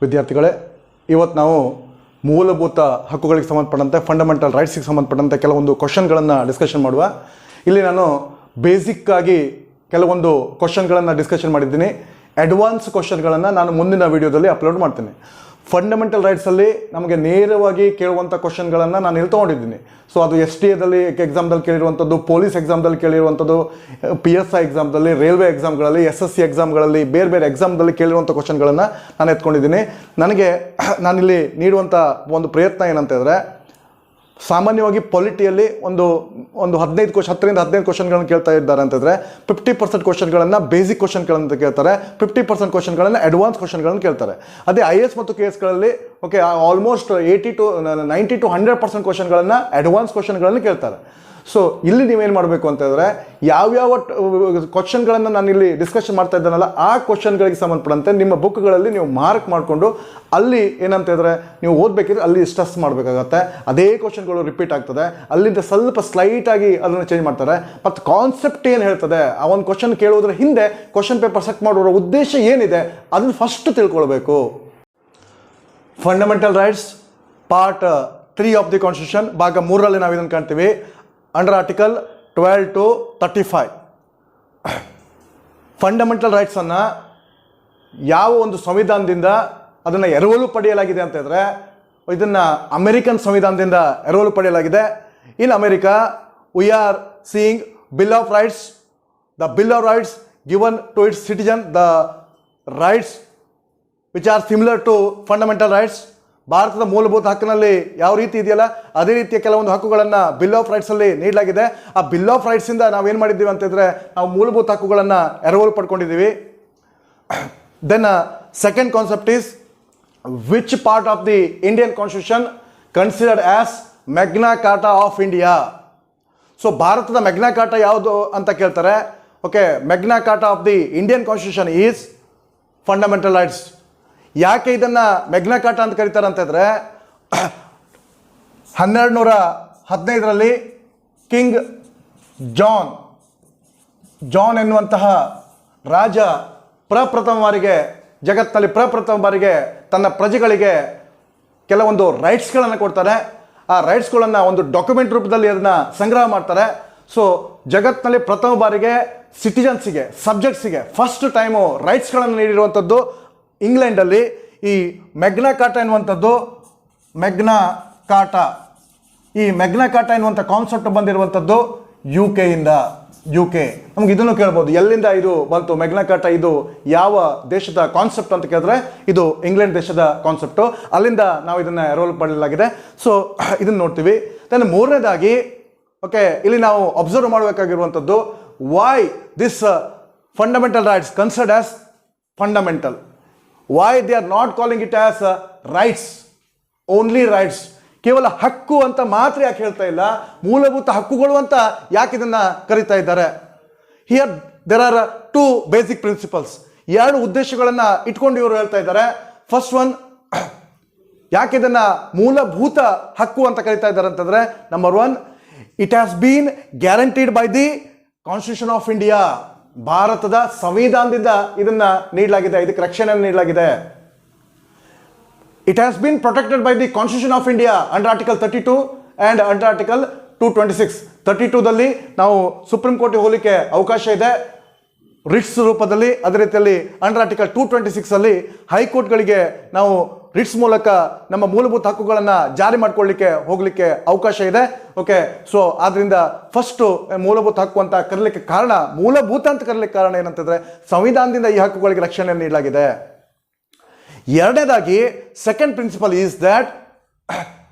ವಿದ್ಯಾರ್ಥಿಗಳೇ, ಇವತ್ತು ನಾವು ಮೂಲಭೂತ ಹಕ್ಕುಗಳಿಗೆ ಸಂಬಂಧಪಟ್ಟಂತೆ ಫಂಡಮೆಂಟಲ್ ರೈಟ್ಸಿಗೆ ಸಂಬಂಧಪಟ್ಟಂತೆ ಕೆಲವೊಂದು ಕ್ವಶನ್ಗಳನ್ನು ಡಿಸ್ಕಷನ್ ಮಾಡುವ. ಇಲ್ಲಿ ನಾನು ಬೇಸಿಕ್ಕಾಗಿ ಕೆಲವೊಂದು ಕ್ವಶನ್ಗಳನ್ನು ಡಿಸ್ಕಷನ್ ಮಾಡಿದ್ದೀನಿ. ಅಡ್ವಾನ್ಸ್ ಕ್ವಶನ್ಗಳನ್ನು ನಾನು ಮುಂದಿನ ವೀಡಿಯೋದಲ್ಲಿ ಅಪ್ಲೋಡ್ ಮಾಡ್ತೀನಿ. ಫಂಡಮೆಂಟಲ್ ರೈಟ್ಸಲ್ಲಿ ನಮಗೆ ನೇರವಾಗಿ ಕೇಳುವಂಥ ಕ್ವಶನ್ಗಳನ್ನು ನಾನು ಇಲ್ಲಿ ತೊಗೊಂಡಿದ್ದೀನಿ. ಸೊ ಅದು STA ಎಕ್ಸಾಮ್ದಲ್ಲಿ ಕೇಳಿರುವಂಥದ್ದು, ಪೊಲೀಸ್ ಎಕ್ಸಾಮ್ದಲ್ಲಿ ಕೇಳಿರುವಂಥದ್ದು, PSI ಎಕ್ಸಾಮ್ದಲ್ಲಿ, ರೈಲ್ವೆ ಎಕ್ಸಾಮ್ಗಳಲ್ಲಿ, SSC ಎಕ್ಸಾಮ್ಗಳಲ್ಲಿ, ಬೇರೆ ಬೇರೆ ಎಕ್ಸಾಮ್ದಲ್ಲಿ ಕೇಳಿರುವಂಥ ಕ್ವಶನ್ಗಳನ್ನು ನಾನು ಎತ್ಕೊಂಡಿದ್ದೀನಿ. ನಾನಿಲ್ಲಿ ನೀಡುವಂಥ ಒಂದು ಪ್ರಯತ್ನ ಏನಂತ ಹೇಳಿದ್ರೆ, ಸಾಮಾನ್ಯವಾಗಿ ಪೊಲಿಟಿಯಲ್ಲಿ ಒಂದು 10ರಿಂದ 15 ಕ್ವಶನ್ಗಳನ್ನು ಕೇಳ್ತಾ ಇದ್ದಾರೆ ಅಂತಂದರೆ 50% ಕ್ವಶನ್ಗಳನ್ನು ಬೇಸಿಕ್ ಕ್ವಶನ್ಗಳಂತ ಕೇಳ್ತಾರೆ, 50% ಕ್ವಶನ್ಗಳನ್ನು ಅಡ್ವಾನ್ಸ್ ಕ್ವಶನ್ಗಳನ್ನು ಕೇಳ್ತಾರೆ. ಅದೇ IAS ಮತ್ತು KSಗಳಲ್ಲಿ ಆಲ್ಮೋಸ್ಟ್ 90 to 100% ಕ್ವಶನ್ಗಳನ್ನು ಅಡ್ವಾನ್ಸ್ ಕ್ವಶನ್ಗಳನ್ನು ಕೇಳ್ತಾರೆ. ಸೊ ಇಲ್ಲಿ ನೀವೇನು ಮಾಡಬೇಕು ಅಂತ ಹೇಳಿದ್ರೆ, ಯಾವ್ಯಾವ ಕ್ವಶನ್ಗಳನ್ನು ನಾನು ಇಲ್ಲಿ ಡಿಸ್ಕಷನ್ ಮಾಡ್ತಾ ಇದ್ದಾನಲ್ಲ ಆ ಕ್ವಶನ್ಗಳಿಗೆ ಸಂಬಂಧಪಟ್ಟಂತೆ ನಿಮ್ಮ ಬುಕ್ಗಳಲ್ಲಿ ನೀವು ಮಾರ್ಕ್ ಮಾಡಿಕೊಂಡು ಅಲ್ಲಿ ಏನಂತ ಹೇಳಿದ್ರೆ ನೀವು ಓದಬೇಕಿದ್ರೆ ಅಲ್ಲಿ ಸ್ಟ್ರೆಸ್ ಮಾಡಬೇಕಾಗತ್ತೆ. ಅದೇ ಕ್ವಶನ್ಗಳು ರಿಪೀಟ್ ಆಗ್ತದೆ, ಅಲ್ಲಿಂದ ಸ್ವಲ್ಪ ಸ್ಲೈಟಾಗಿ ಅದನ್ನು ಚೇಂಜ್ ಮಾಡ್ತಾರೆ. ಮತ್ತು ಕಾನ್ಸೆಪ್ಟ್ ಏನು ಹೇಳ್ತದೆ, ಆ ಒಂದು ಕ್ವಶನ್ ಕೇಳೋದ್ರ ಹಿಂದೆ ಕ್ವಶನ್ ಪೇಪರ್ ಸೆಟ್ ಮಾಡೋರ ಉದ್ದೇಶ ಏನಿದೆ ಅದನ್ನು ಫಸ್ಟ್ ತಿಳ್ಕೊಳ್ಬೇಕು. Fundamental rights part 3 of the constitution ಭಾಗ 3ರಲ್ಲಿ ನಾವು ಇದನ್ನು ಕಾಣ್ತೀವಿ. ಅಂಡರ್ ಆರ್ಟಿಕಲ್ 12 to 35 ಫಂಡಮೆಂಟಲ್ ರೈಟ್ಸನ್ನು ಯಾವ ಒಂದು ಸಂವಿಧಾನದಿಂದ ಅದನ್ನು ಎರವಲು ಪಡೆಯಲಾಗಿದೆ ಅಂತ ಹೇಳಿದ್ರೆ, ಇದನ್ನು ಅಮೆರಿಕನ್ ಸಂವಿಧಾನದಿಂದ ಎರವಲು ಪಡೆಯಲಾಗಿದೆ. In America we are seeing bill of rights, the bill of rights given to its citizen, the rights which are similar to fundamental rights. ಭಾರತದ ಮೂಲಭೂತ ಹಕ್ಕಿನಲ್ಲಿ ಯಾವ ರೀತಿ ಇದೆಯಲ್ಲ ಅದೇ ರೀತಿಯ ಕೆಲವೊಂದು ಹಕ್ಕುಗಳನ್ನು ಬಿಲ್ ಆಫ್ ರೈಟ್ಸಲ್ಲಿ ನೀಡಲಾಗಿದೆ. ಆ ಬಿಲ್ ಆಫ್ ರೈಟ್ಸಿಂದ ನಾವೇನು ಮಾಡಿದ್ದೀವಿ ಅಂತಂದರೆ, ನಾವು ಮೂಲಭೂತ ಹಕ್ಕುಗಳನ್ನು ಎರವಲು ಪಡ್ಕೊಂಡಿದ್ದೀವಿ. Then second concept is which part of the Indian constitution considered as Magna Carta of India. So ಭಾರತದ ಮೆಗ್ನಾ ಕಾರ್ಟಾ ಯಾವುದು ಅಂತ ಕೇಳ್ತಾರೆ. Magna Carta of the Indian constitution is fundamental rights. ಯಾಕೆ ಇದನ್ನು ಮೆಗ್ನಾ ಕಾರ್ಟಾ ಅಂತ ಕರೀತಾರೆ ಅಂತಂದರೆ, 1215ರಲ್ಲಿ ಕಿಂಗ್ ಜಾನ್ ಎನ್ನುವಂತಹ ರಾಜ ಜಗತ್ತಿನಲ್ಲಿ ಪ್ರಪ್ರಥಮ ಬಾರಿಗೆ ತನ್ನ ಪ್ರಜೆಗಳಿಗೆ ಕೆಲವೊಂದು ರೈಟ್ಸ್ಗಳನ್ನು ಕೊಡ್ತಾರೆ. ಆ ರೈಟ್ಸ್ಗಳನ್ನು ಒಂದು ಡಾಕ್ಯುಮೆಂಟ್ ರೂಪದಲ್ಲಿ ಅದನ್ನು ಸಂಗ್ರಹ ಮಾಡ್ತಾರೆ. ಸೊ ಜಗತ್ತಿನಲ್ಲಿ ಪ್ರಥಮ ಬಾರಿಗೆ ಸಿಟಿಜನ್ಸಿಗೆ, ಸಬ್ಜೆಕ್ಟ್ಸಿಗೆ ಫಸ್ಟ್ ಟೈಮು ರೈಟ್ಸ್ಗಳನ್ನು ನೀಡಿರುವಂಥದ್ದು ಇಂಗ್ಲೆಂಡಲ್ಲಿ. ಈ ಮೆಗ್ನಾ ಕಾರ್ಟಾ ಎನ್ನುವಂಥದ್ದು ಈ ಮೆಗ್ನಾ ಕಾರ್ಟಾ ಎನ್ನುವಂಥ ಕಾನ್ಸೆಪ್ಟ್ ಬಂದಿರುವಂಥದ್ದು UK. ನಮ್ಗೆ ಇದನ್ನು ಕೇಳ್ಬೋದು, ಎಲ್ಲಿಂದ ಇದು ಬಂತು ಮೆಗ್ನಾ ಕಾರ್ಟಾ, ಇದು ಯಾವ ದೇಶದ ಕಾನ್ಸೆಪ್ಟ್ ಅಂತ ಕೇಳಿದ್ರೆ ಇದು ಇಂಗ್ಲೆಂಡ್ ದೇಶದ ಕಾನ್ಸೆಪ್ಟು. ಅಲ್ಲಿಂದ ನಾವು ಇದನ್ನು ಎರವಲು ಪಡೆಯಲಾಗಿದೆ. ಸೊ ಇದನ್ನು ನೋಡ್ತೀವಿ. ದೆನ್ ಮೂರನೇದಾಗಿ ಇಲ್ಲಿ ನಾವು ಅಬ್ಸರ್ವ್ ಮಾಡಬೇಕಾಗಿರುವಂಥದ್ದು, why this fundamental rights considered as fundamental, why they are not calling it as rights, only rights. ಕೇವಲ ಹಕ್ಕು ಅಂತ ಮಾತ್ರ ಯಾಕೆ ಹೇಳ್ತಾ ಇಲ್ಲ, ಮೂಲಭೂತ ಹಕ್ಕುಗಳು ಅಂತ ಯಾಕೆ ಇದನ್ನು ಕರೀತಾ ಇದ್ದಾರೆ? Here there are 2 basic principles. 2 ಉದ್ದೇಶಗಳನ್ನು ಇಟ್ಕೊಂಡು ಇವರು ಹೇಳ್ತಾ ಇದ್ದಾರೆ. ಫಸ್ಟ್ ಒನ್, ಯಾಕೆ ಇದನ್ನು ಮೂಲಭೂತ ಹಕ್ಕು ಅಂತ ಕರೀತಾ ಇದ್ದಾರೆ ಅಂತಂದರೆ, number 1, it has bean guaranteed by the constitution of India. ಭಾರತದ ಸಂವಿಧಾನದಿಂದ ಇದನ್ನು ನೀಡಲಾಗಿದೆ, ಇದಕ್ಕೆ ರಕ್ಷಣೆಯನ್ನು ನೀಡಲಾಗಿದೆ. It has bean protected by the constitution of India under article 32 and under article 226. 32ದಲ್ಲಿ ನಾವು ಸುಪ್ರೀಂ ಕೋರ್ಟ್ಗೆ ಹೋಗಲಿಕ್ಕೆ ಅವಕಾಶ ಇದೆ ರಿಟ್ಸ್ ರೂಪದಲ್ಲಿ. ಅದೇ ರೀತಿಯಲ್ಲಿ ಅಂಡರ್ ಆರ್ಟಿಕಲ್ 226ಅಲ್ಲಿ ಹೈಕೋರ್ಟ್ಗಳಿಗೆ ನಾವು ರಿಟ್ಸ್ ಮೂಲಕ ನಮ್ಮ ಮೂಲಭೂತ ಹಕ್ಕುಗಳನ್ನು ಜಾರಿ ಹೋಗಲಿಕ್ಕೆ ಅವಕಾಶ ಇದೆ. ಸೊ ಆದ್ದರಿಂದ ಫಸ್ಟು ಮೂಲಭೂತ ಹಕ್ಕು ಅಂತ ಕರೀಲಿಕ್ಕೆ ಕಾರಣ, ಮೂಲಭೂತ ಅಂತ ಕರೀಲಿಕ್ಕೆ ಕಾರಣ ಏನಂತಂದರೆ, ಸಂವಿಧಾನದಿಂದ ಈ ಹಕ್ಕುಗಳಿಗೆ ರಕ್ಷಣೆ ನೀಡಲಾಗಿದೆ. ಎರಡನೇದಾಗಿ second principle is that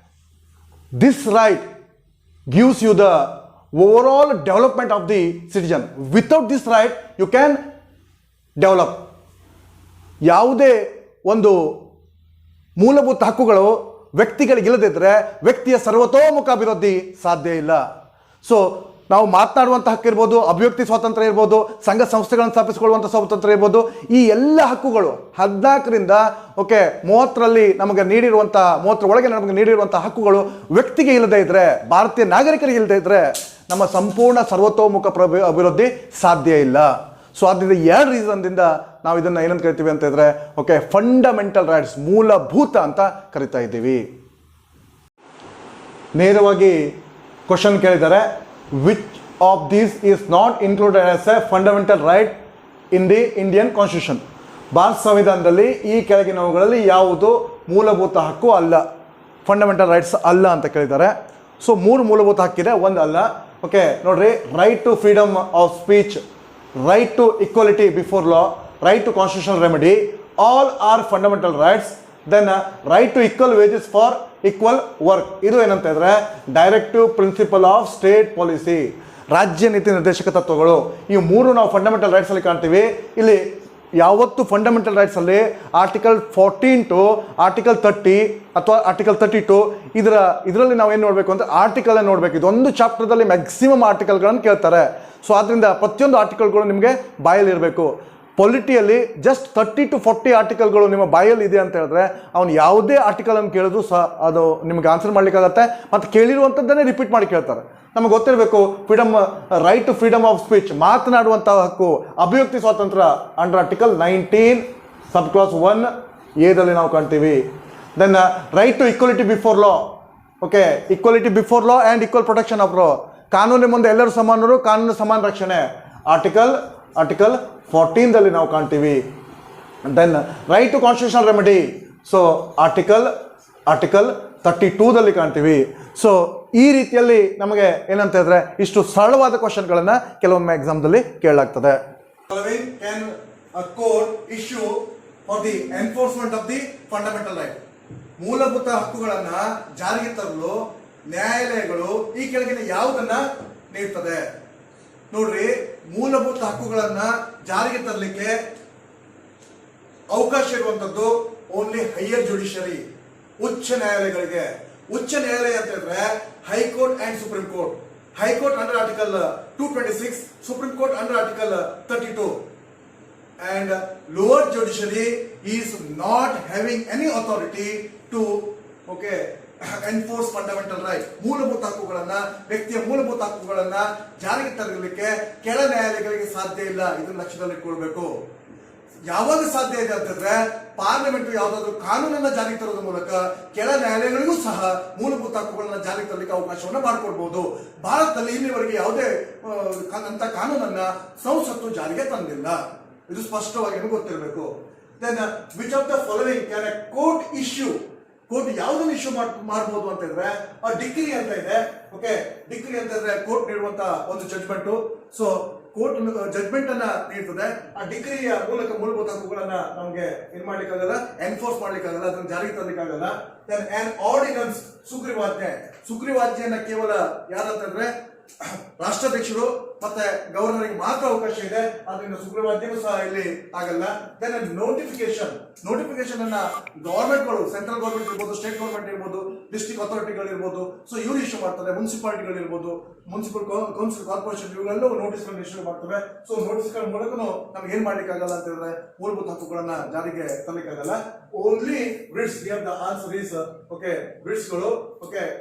this right gives you the overall development of the citizen. Without this right you can develop. ಯಾವುದೇ ಒಂದು ಮೂಲಭೂತ ಹಕ್ಕುಗಳು ವ್ಯಕ್ತಿಗಳಿಗಿಲ್ಲದಿದ್ದರೆ ವ್ಯಕ್ತಿಯ ಸರ್ವತೋಮುಖ ಅಭಿವೃದ್ಧಿ ಸಾಧ್ಯ ಇಲ್ಲ. ಸೊ ನಾವು ಮಾತನಾಡುವಂಥ ಹಕ್ಕಿರ್ಬೋದು, ಅಭಿವ್ಯಕ್ತಿ ಸ್ವಾತಂತ್ರ್ಯ ಇರ್ಬೋದು, ಸಂಘ ಸಂಸ್ಥೆಗಳನ್ನು ಸ್ಥಾಪಿಸಿಕೊಳ್ಳುವಂಥ ಸ್ವಾತಂತ್ರ್ಯ ಇರ್ಬೋದು, ಈ ಎಲ್ಲ ಹಕ್ಕುಗಳು 14ರಿಂದ 30ರಲ್ಲಿ ನಮಗೆ ನೀಡಿರುವಂಥ 30ರ ಒಳಗೆ ನಮಗೆ ನೀಡಿರುವಂಥ ಹಕ್ಕುಗಳು ವ್ಯಕ್ತಿಗೆ ಇಲ್ಲದೇ ಇದ್ದರೆ, ಭಾರತೀಯ ನಾಗರಿಕರಿಗೆ ಇಲ್ಲದೇ ಇದ್ದರೆ ನಮ್ಮ ಸಂಪೂರ್ಣ ಸರ್ವತೋಮುಖ ಅಭಿವೃದ್ಧಿ ಸಾಧ್ಯ ಇಲ್ಲ. ಸೊ ಆದ್ದರಿಂದ 2 ರೀಸನ್ದಿಂದ ನಾವು ಇದನ್ನು ಏನಂತ ಕರಿತೀವಿ ಅಂತ ಇದ್ರೆ ಓಕೆ ಫಂಡಮೆಂಟಲ್ ರೈಟ್ಸ್, ಮೂಲಭೂತ ಅಂತ ಕರಿತಾ ಇದ್ದೀವಿ. ನೇರವಾಗಿ ಕ್ವಶನ್ ಕೇಳಿದ್ದಾರೆ, which of these is not included as A fundamental right in the Indian constitution. Bharat ಸಂವಿಧಾನದಲ್ಲಿ ಈ ಕೆಳಗಿನವುಗಳಲ್ಲಿ ಯಾವುದು ಮೂಲಭೂತ ಹಕ್ಕು ಅಲ್ಲ, ಫಂಡಮೆಂಟಲ್ ರೈಟ್ಸ್ ಅಲ್ಲ ಅಂತ ಕೇಳಿದ್ದಾರೆ. ಸೊ 3 ಮೂಲಭೂತ ಹಕ್ಕಿದೆ, ಒಂದು ಅಲ್ಲ. ಓಕೆ ನೋಡ್ರಿ, right to freedom of speech, right to equality before law, right to constitutional remedy, all are fundamental rights. Then right to equal wages for equal work, ಇದು ಏನಂತ ಇದ್ರೆ directive principle of state policy, ರಾಜ್ಯ ನೀತಿ ನಿರ್ದೇಶಕ ತತ್ವಗಳು. ಈ 3 ನಾವು fundamental rights ಅಲ್ಲಿ ಕಾಣ್ತೀವಿ. ಇಲ್ಲಿ ಯಾವತ್ತು ಫಂಡಮೆಂಟಲ್ ರೈಟ್ಸ್ ಅಲ್ಲಿ ಆರ್ಟಿಕಲ್ 14 ಟು ಆರ್ಟಿಕಲ್ 30 ಅಥವಾ ಆರ್ಟಿಕಲ್ 32 ಇದರಲ್ಲಿ ನಾವು ಏನು ನೋಡಬೇಕು ಅಂತ ಆರ್ಟಿಕಲ್ ನೋಡಬೇಕು. ಇದೊಂದು ಚಾಪ್ಟರ್ದಲ್ಲಿ ಮ್ಯಾಕ್ಸಿಮಮ್ ಆರ್ಟಿಕಲ್ಗಳನ್ನು ಕೇಳ್ತಾರೆ. ಸೊ ಆದ್ದರಿಂದ ಪ್ರತಿಯೊಂದು ಆರ್ಟಿಕಲ್ಗಳು ನಿಮಗೆ ಬಾಯಲ್ಲಿ ಇರಬೇಕು. ಪೊಲಿಟಿಯಲ್ಲಿ ಜಸ್ಟ್ 30 to 40 ಆರ್ಟಿಕಲ್ಗಳು ನಿಮ್ಮ ಬಾಯಲ್ಲಿ ಇದೆ ಅಂತ ಹೇಳಿದ್ರೆ ಅವನು ಯಾವುದೇ ಆರ್ಟಿಕಲನ್ನು ಕೇಳಿದ್ರು ಸಹ ಅದು ನಿಮಗೆ ಆನ್ಸರ್ ಮಾಡಲಿಕ್ಕಾಗತ್ತೆ. ಮತ್ತು ಕೇಳಿರುವಂಥದ್ದನ್ನೇ ರಿಪೀಟ್ ಮಾಡಿ ಕೇಳ್ತಾರೆ. ನಮಗೆ ಗೊತ್ತಿರಬೇಕು, right to freedom of speech, ಮಾತನಾಡುವಂಥ ಹಕ್ಕು, ಅಭಿವ್ಯಕ್ತಿ ಸ್ವಾತಂತ್ರ್ಯ ಅಂಡರ್ ಆರ್ಟಿಕಲ್ 19 ಸಬ್ ಕ್ಲಾಸ್ 1 ಎದಲ್ಲಿ ನಾವು ಕಾಣ್ತೀವಿ. Then right to equality before law, okay equality before law and equal protection of law, ಕಾನೂನಿನ ಮುಂದೆ ಎಲ್ಲರೂ ಸಮಾನರು, ಕಾನೂನು ಸಮಾನ ರಕ್ಷಣೆ, ಆರ್ಟಿಕಲ್ 14ದಲ್ಲಿ ನಾವು ಕಾಣ್ತೀವಿ. Then right to constitutional remedy, so article 32ದಲ್ಲಿ ಕಾಣ್ತೀವಿ. ಸೊ ಈ ರೀತಿಯಲ್ಲಿ ನಮಗೆ ಏನಂತ ಹೇಳಿದ್ರೆ ಇಷ್ಟು ಸರಳವಾದ ಕ್ವಶನ್ಗಳನ್ನು ಕೆಲವೊಮ್ಮೆ ಎಕ್ಸಾಮ್ದಲ್ಲಿ ಕೇಳಲಾಗ್ತದೆ. Issue for the enforcement of the fundamental right, ಮೂಲಭೂತ ಹಕ್ಕುಗಳನ್ನು ಜಾರಿಗೆ ತರಲು ನ್ಯಾಯಾಲಯಗಳು ಈ ಕೆಳಗಿನ ಯಾವುದನ್ನ ನೀಡ್ತದೆ? ನೋಡ್ರಿ, ಮೂಲಭೂತ ಹಕ್ಕುಗಳನ್ನ ಜಾರಿಗೆ ತರಲಿಕ್ಕೆ ಅವಕಾಶ ಇರುವಂತದ್ದು ಓನ್ಲಿ ಹೈಯರ್ ಜುಡಿಷಿಯರಿ, ಉಚ್ಚ ನ್ಯಾಯಾಲಯಗಳಿಗೆ. ಉಚ್ಚ ನ್ಯಾಯಾಲಯ ಅಂತ ಹೇಳಿದ್ರೆ high court and supreme court. High court under article 226, supreme court under article 32. And lower judiciary is not having any authority to enforce fundamental right. ಮೂಲಭೂತ ಹಕ್ಕುಗಳನ್ನ, ವ್ಯಕ್ತಿಯ ಮೂಲಭೂತ ಹಕ್ಕುಗಳನ್ನ ಜಾರಿಗೆ ತರಲಿಕ್ಕೆ ಕೆಳ ನ್ಯಾಯಾಲಯಗಳಿಗೆ ಸಾಧ್ಯ ಇಲ್ಲ. ಇದನ್ನ ಲಕ್ಷ್ಯದಲ್ಲಿ ಇಟ್ಕೊಳ್ಬೇಕು. ಯಾವಾಗ ಸಾಧ್ಯ ಇದೆ ಅಂತಂದ್ರೆ ಪಾರ್ಲಿಮೆಂಟ್ ಯಾವುದಾದ್ರೂ ಕಾನೂನನ್ನ ಜಾರಿಗೆ ತರೋದ್ರ ಮೂಲಕ ಕೆಳ ನ್ಯಾಯಾಲಯಗಳಿಗೂ ಸಹ ಮೂಲಭೂತ ಹಕ್ಕುಗಳನ್ನ ಜಾರಿಗೆ ತರಲಿಕ್ಕೆ ಅವಕಾಶವನ್ನ ಮಾಡಿಕೊಡ್ಬಹುದು. ಭಾರತದಲ್ಲಿ ಇಲ್ಲಿವರೆಗೆ ಯಾವುದೇ ಅಂತ ಕಾನೂನನ್ನ ಸಂಸತ್ತು ಜಾರಿಗೆ ತಂದಿಲ್ಲ. ಇದು ಸ್ಪಷ್ಟವಾಗಿ ನಿಮಗೆ ಗೊತ್ತಿರಬೇಕು. Then which of the following can a court issue? Court ಯಾವುದನ್ನು ಇಶ್ಯೂ ಮಾಡಬಹುದು ಅಂತ ಹೇಳಿದ್ರೆ ಡಿಕ್ರಿ ಅಂತ ಇದೆ. ಓಕೆ, ಡಿಕ್ರಿ ಅಂತ ಇದ್ರೆ ಕೋರ್ಟ್ ನೀಡುವಂತ ಒಂದು ಜಡ್ಜ್ಮೆಂಟ್. ಸೊ ಕೋರ್ಟ್ ಜಡ್ಜ್ಮೆಂಟ್ ಅನ್ನ ನೀಡ್ತದೆ. ಆ ಡಿಕ್ರಿಯ ಮೂಲಕ ಮೂಲಭೂತ ಹಕ್ಕುಗಳನ್ನ ನಮಗೆ ಏನ್ ಮಾಡ್ಲಿಕ್ಕಾಗಲ್ಲ, ಎನ್ಫೋರ್ಸ್ ಮಾಡ್ಲಿಕ್ಕಾಗಲ್ಲ, ಅದನ್ನ ಜಾರಿಗೆ ತರಲಿಕ್ಕಾಗಲ್ಲ. ದೆನ್ ಆನ್ ಆರ್ಡಿನನ್ಸ್, ಸುಗ್ರೀವಾಜ್ಞೆ. ಸುಗ್ರೀವಾಜ್ಞೆಯನ್ನ ಕೇವಲ ಯಾರಂತಂದ್ರೆ ರಾಷ್ಟ್ರಾಧ್ಯಕ್ಷರು ಮತ್ತೆ ಗವರ್ನರ್ಗೆ ಮಾತ್ರ ಅವಕಾಶ ಇದೆ. ಅದರಿಂದ ಸುಗ್ರೀವಾಜ್ಞೆನೂ ಸಹ ಇಲ್ಲಿ ಆಗಲ್ಲ. ದೆನ್ ನೋಟಿಫಿಕೇಶನ್ ಅನ್ನ ಗವರ್ಮೆಂಟ್ಗಳು, ಸೆಂಟ್ರಲ್ ಗವರ್ಮೆಂಟ್ ಇರ್ಬೋದು, ಸ್ಟೇಟ್ ಗವರ್ಮೆಂಟ್ ಇರ್ಬೋದು, ಡಿಸ್ಟ್ರಿಕ್ಟ್ ಅಥಾರಿಟಿಗಳು ಇರ್ಬೋದು, ಸೊ ಇವರು ಇಶ್ಯೂ ಮಾಡ್ತಾರೆ. ಮುನ್ಸಿಪಾಲಿಟಿಗಳು ಇರ್ಬೋದು, ಮುನ್ಸಿಪಲ್ ಕೌನ್ಸಿಲ್, ಕಾರ್ಪೊರೇಷನ್, ಇವುಗಳೆಲ್ಲೂ ನೋಟಿಸ್ಗಳನ್ನ ಇಶ್ಯೂ ಮಾಡ್ತವೆ. ಸೊ ನೋಟಿಸ್ಗಳ ಮೂಲಕ ನಮ್ಗೆ ಏನ್ ಮಾಡ್ಲಿಕ್ಕಾಗಲ್ಲ ಅಂತ ಹೇಳಿದ್ರೆ ಮೂಲಭೂತ ಹಕ್ಕುಗಳನ್ನ ಜಾರಿಗೆ ತರಲಿಕ್ಕಾಗಲ್ಲ. Only writs. The answer is ಬ್ರಿಡ್ಸ್ಗಳು.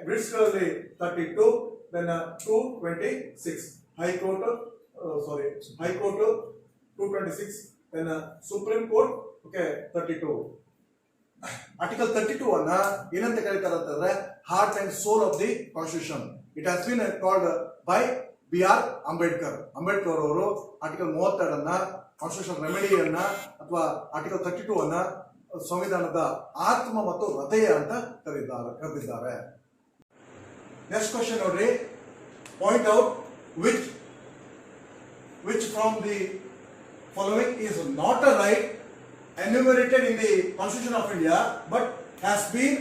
ಬ್ರಿಡ್ಸ್ಗಳಲ್ಲಿ 32, then 226, High Court 226, then Supreme Court 32. Article 32 ಅನ್ನ ಏನಂತ ಕರೀತಾರೆ ಅಂತಂದ್ರೆ heart and soul of the constitution. It has been called by B.R. Ambedkar ಅವರು ಆರ್ಟಿಕಲ್ 32 ಅನ್ನ ಕಾನ್ಸ್ಟಿಟ್ಯೂಷನ್ ರೆಮಿಡಿಯನ್ನ ಅಥವಾ ಆರ್ಟಿಕಲ್ 32 ಅನ್ನ ಸಂವಿಧಾನದ ಆತ್ಮ ಮತ್ತು ಹೃದಯ ಅಂತ ಕರೆದಿದ್ದಾರೆ. Next question ನೋಡ್ರಿ, point out which from the following is not a right enumerated in the Constitution of India but has been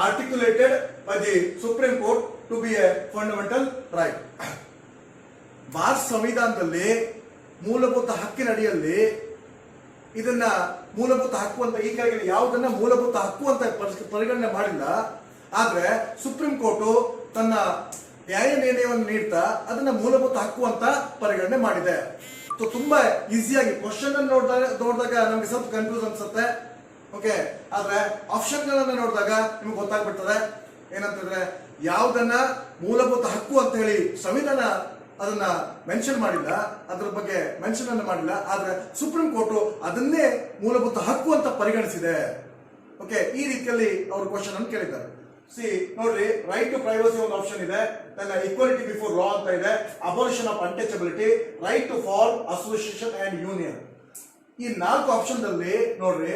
articulated by the Supreme Court to be a fundamental right. Bharat ಸಂವಿಧಾನದಲ್ಲಿ ಮೂಲಭೂತ ಹಕ್ಕಿನ ಅಡಿಯಲ್ಲಿ ಇದನ್ನ ಮೂಲಭೂತ ಹಕ್ಕು ಅಂತ ಈ ಕೆಳಗಿನ ಯಾವುದನ್ನ ಮೂಲಭೂತ ಹಕ್ಕು ಅಂತ ಪರಿಗಣನೆ ಮಾಡಿಲ್ಲ. ಆದ್ರೆ ಸುಪ್ರೀಂ ಕೋರ್ಟ್ ತನ್ನ ನ್ಯಾಯ ನಿರ್ಣಯವನ್ನು ನೀಡ್ತಾ ಅದನ್ನ ಮೂಲಭೂತ ಹಕ್ಕು ಅಂತ ಪರಿಗಣನೆ ಮಾಡಿದೆ. ತುಂಬಾ ಈಸಿಯಾಗಿ ಕ್ವಶನ್ ಅನ್ನು ನೋಡಿದಾಗ ನಮ್ಗೆ ಸ್ವಲ್ಪ ಕನ್ಫ್ಯೂಸ್ ಅನ್ಸುತ್ತೆ. ಓಕೆ, ಆದ್ರೆ ಆಪ್ಷನ್ ಗಳನ್ನ ನೋಡಿದಾಗ ನಿಮ್ಗೆ ಗೊತ್ತಾಗ್ಬಿಡ್ತದೆ ಏನಂತಂದ್ರೆ ಯಾವುದನ್ನ ಮೂಲಭೂತ ಹಕ್ಕು ಅಂತ ಹೇಳಿ ಸಂವಿಧಾನ ಅದನ್ನ ಮೆನ್ಷನ್ ಮಾಡಿಲ್ಲ, ಅದರ ಬಗ್ಗೆ ಮೆನ್ಷನ್ ಅನ್ನು ಮಾಡಿಲ್ಲ. ಆದ್ರೆ ಸುಪ್ರೀಂ ಕೋರ್ಟ್ ಅದನ್ನೇ ಮೂಲಭೂತ ಹಕ್ಕು ಅಂತ ಪರಿಗಣಿಸಿದೆ. ಓಕೆ, ಈ ರೀತಿಯಲ್ಲಿ ಅವರು ಕ್ವಶನ್ ಅನ್ನು ಕೇಳಿದ್ದಾರೆ. ನೋಡ್ರಿ, ರೈಟ್ ಟು ಪ್ರೈವಸಿ ಒಂದು ಆಪ್ಷನ್ ಇದೆ, ಈಕ್ವಾಲಿಟಿ ಬಿಫೋರ್ ಲಾ ಅಂತ ಇದೆ, abolition of untouchability, right to form association and union. ಈ 4 ಆಪ್ಷನ್ ದಲ್ಲಿ ನೋಡ್ರಿ,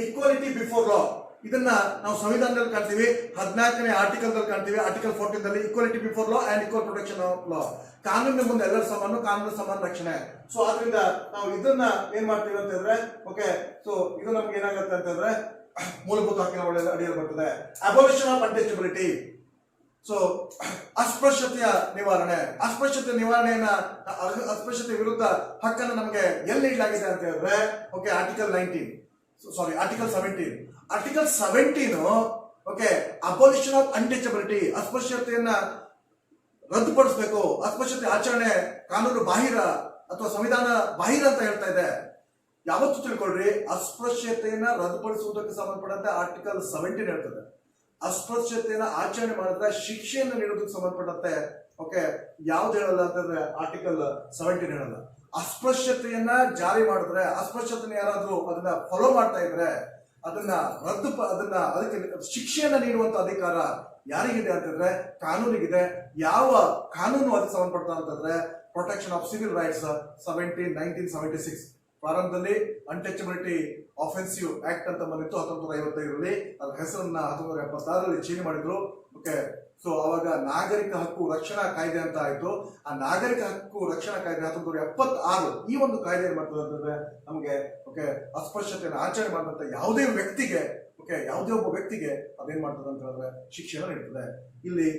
ಈಕ್ವಾಲಿಟಿ ಬಿಫೋರ್ ಲಾ ಇದನ್ನ ನಾವು ಸಂವಿಧಾನದಲ್ಲಿ ಕಾಣ್ತೀವಿ, 14ನೇ ಆರ್ಟಿಕಲ್ ದಲ್ಲಿ ಕಾಣ್ತೀವಿ. ಆರ್ಟಿಕಲ್ 14 ದಲ್ಲಿ equality before law and equal protection of law, ಕಾನೂನಿನ ಮುಂದೆ ಎಲ್ಲರೂ ಸಮಾನ, ಕಾನೂನು ಸಮಾನ ರಕ್ಷಣೆ. ಸೊ ಆದ್ರಿಂದ ನಾವು ಇದನ್ನ ಏನ್ ಮಾಡ್ತೀವಿ ಅಂತ ಹೇಳಿದ್ರೆ, ಓಕೆ, ಸೊ ಇದು ನಮ್ಗೆ ಏನಾಗುತ್ತೆ ಅಂತಂದ್ರೆ ಮೂಲಭೂತ ಹಕ್ಕಿನ ಅಡಿಯಲ್ಲಿ ಬರ್ತದೆ. ಅಬೋಲಿಷನ್ ಆಫ್ ಅನ್ಟಚಬಿಲಿಟಿ, ಸೊ ಅಸ್ಪೃಶ್ಯತೆಯ ನಿವಾರಣೆ, ಅಸ್ಪೃಶ್ಯತೆ ನಿವಾರಣೆಯನ್ನ, ಅಸ್ಪೃಶ್ಯತೆ ವಿರುದ್ಧ ಹಕ್ಕನ್ನು ನಮಗೆ ಎಲ್ಲಿ ನೀಡಲಾಗಿದೆ ಅಂತ ಹೇಳಿದ್ರೆ, okay, article 17. Article 17 okay, abolition of untouchability, ಅಸ್ಪೃಶ್ಯತೆಯನ್ನ ರದ್ದುಪಡಿಸಬೇಕು, ಅಸ್ಪೃಶ್ಯತೆ ಆಚರಣೆ ಕಾನೂನು ಬಾಹಿರ ಅಥವಾ ಸಂವಿಧಾನ ಬಾಹಿರ ಅಂತ ಹೇಳ್ತಾ ಇದೆ. ಯಾವತ್ತು ತಿಳ್ಕೊಳ್ರಿ, ಅಸ್ಪೃಶ್ಯತೆಯನ್ನ ರದ್ದುಪಡಿಸುವುದಕ್ಕೆ ಸಂಬಂಧಪಟ್ಟಂತೆ ಆರ್ಟಿಕಲ್ 17 ಹೇಳ್ತದೆ. ಅಸ್ಪೃಶ್ಯತೆಯನ್ನ ಆಚರಣೆ ಮಾಡಿದ್ರೆ ಶಿಕ್ಷೆಯನ್ನು ನೀಡೋದಕ್ಕೆ ಸಂಬಂಧಪಟ್ಟಂತೆ ಓಕೆ ಯಾವ್ದು ಹೇಳಲ್ಲ ಅಂತಂದ್ರೆ ಆರ್ಟಿಕಲ್ 17 ಹೇಳಲ್ಲ. ಅಸ್ಪೃಶ್ಯತೆಯನ್ನ ಜಾರಿ ಮಾಡಿದ್ರೆ, ಅಸ್ಪೃಶ್ಯತೆನ ಯಾರಾದ್ರೂ ಅದನ್ನ ಫಾಲೋ ಮಾಡ್ತಾ ಇದ್ರೆ ಅದನ್ನ ಅದಕ್ಕೆ ಶಿಕ್ಷೆಯನ್ನ ನೀಡುವಂತ ಅಧಿಕಾರ ಯಾರಿಗಿದೆ ಅಂತಂದ್ರೆ ಕಾನೂನಿಗಿದೆ. ಯಾವ ಕಾನೂನು ಅದಕ್ಕೆ ಸಂಬಂಧಪಡ್ತಾ ಅಂತಂದ್ರೆ ಪ್ರೊಟೆಕ್ಷನ್ ಆಫ್ ಸಿವಿಲ್ ರೈಟ್ಸ್ 1976 ಪ್ರಾರಂಭದಲ್ಲಿ ಅನ್ಟಚಬಿಲಿಟಿ ಆಫೆನ್ಸಿವ್ ಆಕ್ಟ್ ಅಂತ ಬಂದಿತ್ತು 1955ರಲ್ಲಿ. ಅದ್ರ ಹೆಸರನ್ನ 1976ರಲ್ಲಿ ಚೇಂಜ್ ಮಾಡಿದ್ರು. ಓಕೆ, ಸೊ ಅವಾಗ ನಾಗರಿಕ ಹಕ್ಕು ರಕ್ಷಣಾ ಕಾಯ್ದೆ ಅಂತ ಆಯ್ತು. ಆ ನಾಗರಿಕ ಹಕ್ಕು ರಕ್ಷಣಾ ಕಾಯ್ದೆ 1976 ಈ ಒಂದು ಕಾಯ್ದೆ ಏನ್ ಮಾಡ್ತದೆ ಅಂತಂದ್ರೆ ನಮಗೆ ಓಕೆ ಅಸ್ಪೃಶ್ಯತೆಯನ್ನು ಆಚರಣೆ ಮಾಡಿದಂತ ಯಾವುದೇ ವ್ಯಕ್ತಿಗೆ ಯಾವುದೇ ಒಬ್ಬ ವ್ಯಕ್ತಿಗೆ ಅದೇನ್ ಮಾಡ್ತದೆ ಅಂತ ಹೇಳಿದ್ರೆ ಶಿಕ್ಷೆಯನ್ನು ನೀಡುತ್ತದೆ. ಇಲ್ಲಿ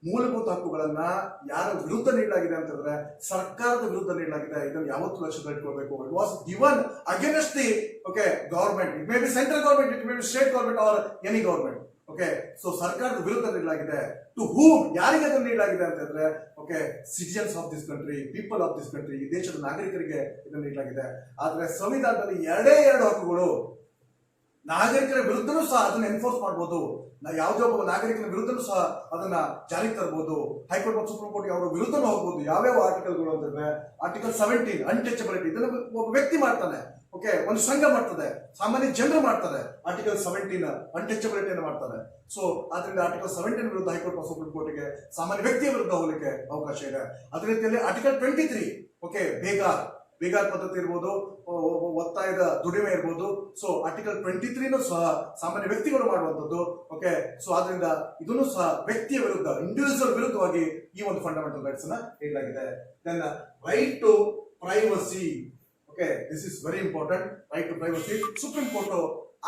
ಮೂಲಭೂತ ಹಕ್ಕುಗಳನ್ನ ಯಾರ ವಿರುದ್ಧ ನೀಡಲಾಗಿದೆ ಅಂತಂದ್ರೆ ಸರ್ಕಾರದ ವಿರುದ್ಧ ನೀಡಲಾಗಿದೆ. ಇದನ್ನು ಯಾವತ್ತೂ ಲಕ್ಷ್ಯದಲ್ಲಿ ಇಟ್ಕೊಳ್ಬೇಕು. It was given against the government. It may be central government, it may be state government R any government. Okay, so ಸರ್ಕಾರದ ವಿರುದ್ಧ ನೀಡಲಾಗಿದೆ. ಟು ಹೂಮ್, ಯಾರಿಗೆ ಅದನ್ನು ನೀಡಲಾಗಿದೆ ಅಂತಂದ್ರೆ okay citizens of this country, people of this country, ಈ ದೇಶದ ನಾಗರಿಕರಿಗೆ ಇದನ್ನು ನೀಡಲಾಗಿದೆ. ಆದ್ರೆ ಸಂವಿಧಾನದಲ್ಲಿ ಎರಡೇ 2 ಹಕ್ಕುಗಳು. ನಾಗರಿಕರ ವಿರುದ್ಧನೂ ಸಹ ಅದನ್ನ ಎನ್ಫೋರ್ಸ್ ಮಾಡಬಹುದು. ಯಾವುದೇ ಒಬ್ಬ ನಾಗರಿಕನ ವಿರುದ್ಧನೂ ಸಹ ಅದನ್ನ ಜಾರಿಗೆ ತರಬಹುದು. ಹೈಕೋರ್ಟ್ ಮತ್ತು ಸುಪ್ರೀಂ ಕೋರ್ಟ್ ಅವರ ವಿರುದ್ಧನೂ ಹೋಗಬಹುದು. ಯಾವ್ಯಾವ ಆರ್ಟಿಕಲ್ಗಳು ಅಂತಂದ್ರೆ ಆರ್ಟಿಕಲ್ 17 ಅನ್ಟಚಬಿಲಿಟಿ, ಇದನ್ನ ಒಬ್ಬ ವ್ಯಕ್ತಿ ಮಾಡ್ತಾನೆ. ಓಕೆ, ಒಂದು ಸಂಘ ಮಾಡ್ತದೆ, ಸಾಮಾನ್ಯ ಜನರು ಮಾಡ್ತಾರೆ. ಆರ್ಟಿಕಲ್ 17 ಅನ್ಟಚಬಿಲಿಟಿಯನ್ನು ಮಾಡ್ತಾರೆ. ಸೊ ಆದ್ರಿಂದ ಆರ್ಟಿಕಲ್ 17 ವಿರುದ್ಧ ಹೈಕೋರ್ಟ್ ಮತ್ತು ಸುಪ್ರೀಂ ಕೋರ್ಟ್ಗೆ ಸಾಮಾನ್ಯ ವ್ಯಕ್ತಿಯ ವಿರುದ್ಧ ಹೋಗಲಿಕ್ಕೆ ಅವಕಾಶ ಇದೆ. ಅದೇ ರೀತಿಯಲ್ಲಿ ಆರ್ಟಿಕಲ್ 23 ಓಕೆ ಬೇಗಾರ್ ಪದ್ಧತಿ ಇರ್ಬೋದು, ಒತ್ತಾಯದ ದುಡಿಮೆ ಇರ್ಬೋದು. ಸೊ ಆರ್ಟಿಕಲ್ 23 ಸಹ ಸಾಮಾನ್ಯ ವ್ಯಕ್ತಿಗಳು ಮಾಡುವಂಥದ್ದು. ಓಕೆ, ಸೊ ಆದ್ರಿಂದ ಇದನ್ನು ಸಹ ವ್ಯಕ್ತಿಯ ವಿರುದ್ಧ, ಇಂಡಿವಿಜುವಲ್ ವಿರುದ್ಧವಾಗಿ ಈ ಒಂದು ಫಂಡಮೆಂಟಲ್ ರೈಟ್ಸ್ ಅನ್ನ ನೀಡಲಾಗಿದೆ. Then right to privacy. Okay, this is very important. Right to privacy supreme court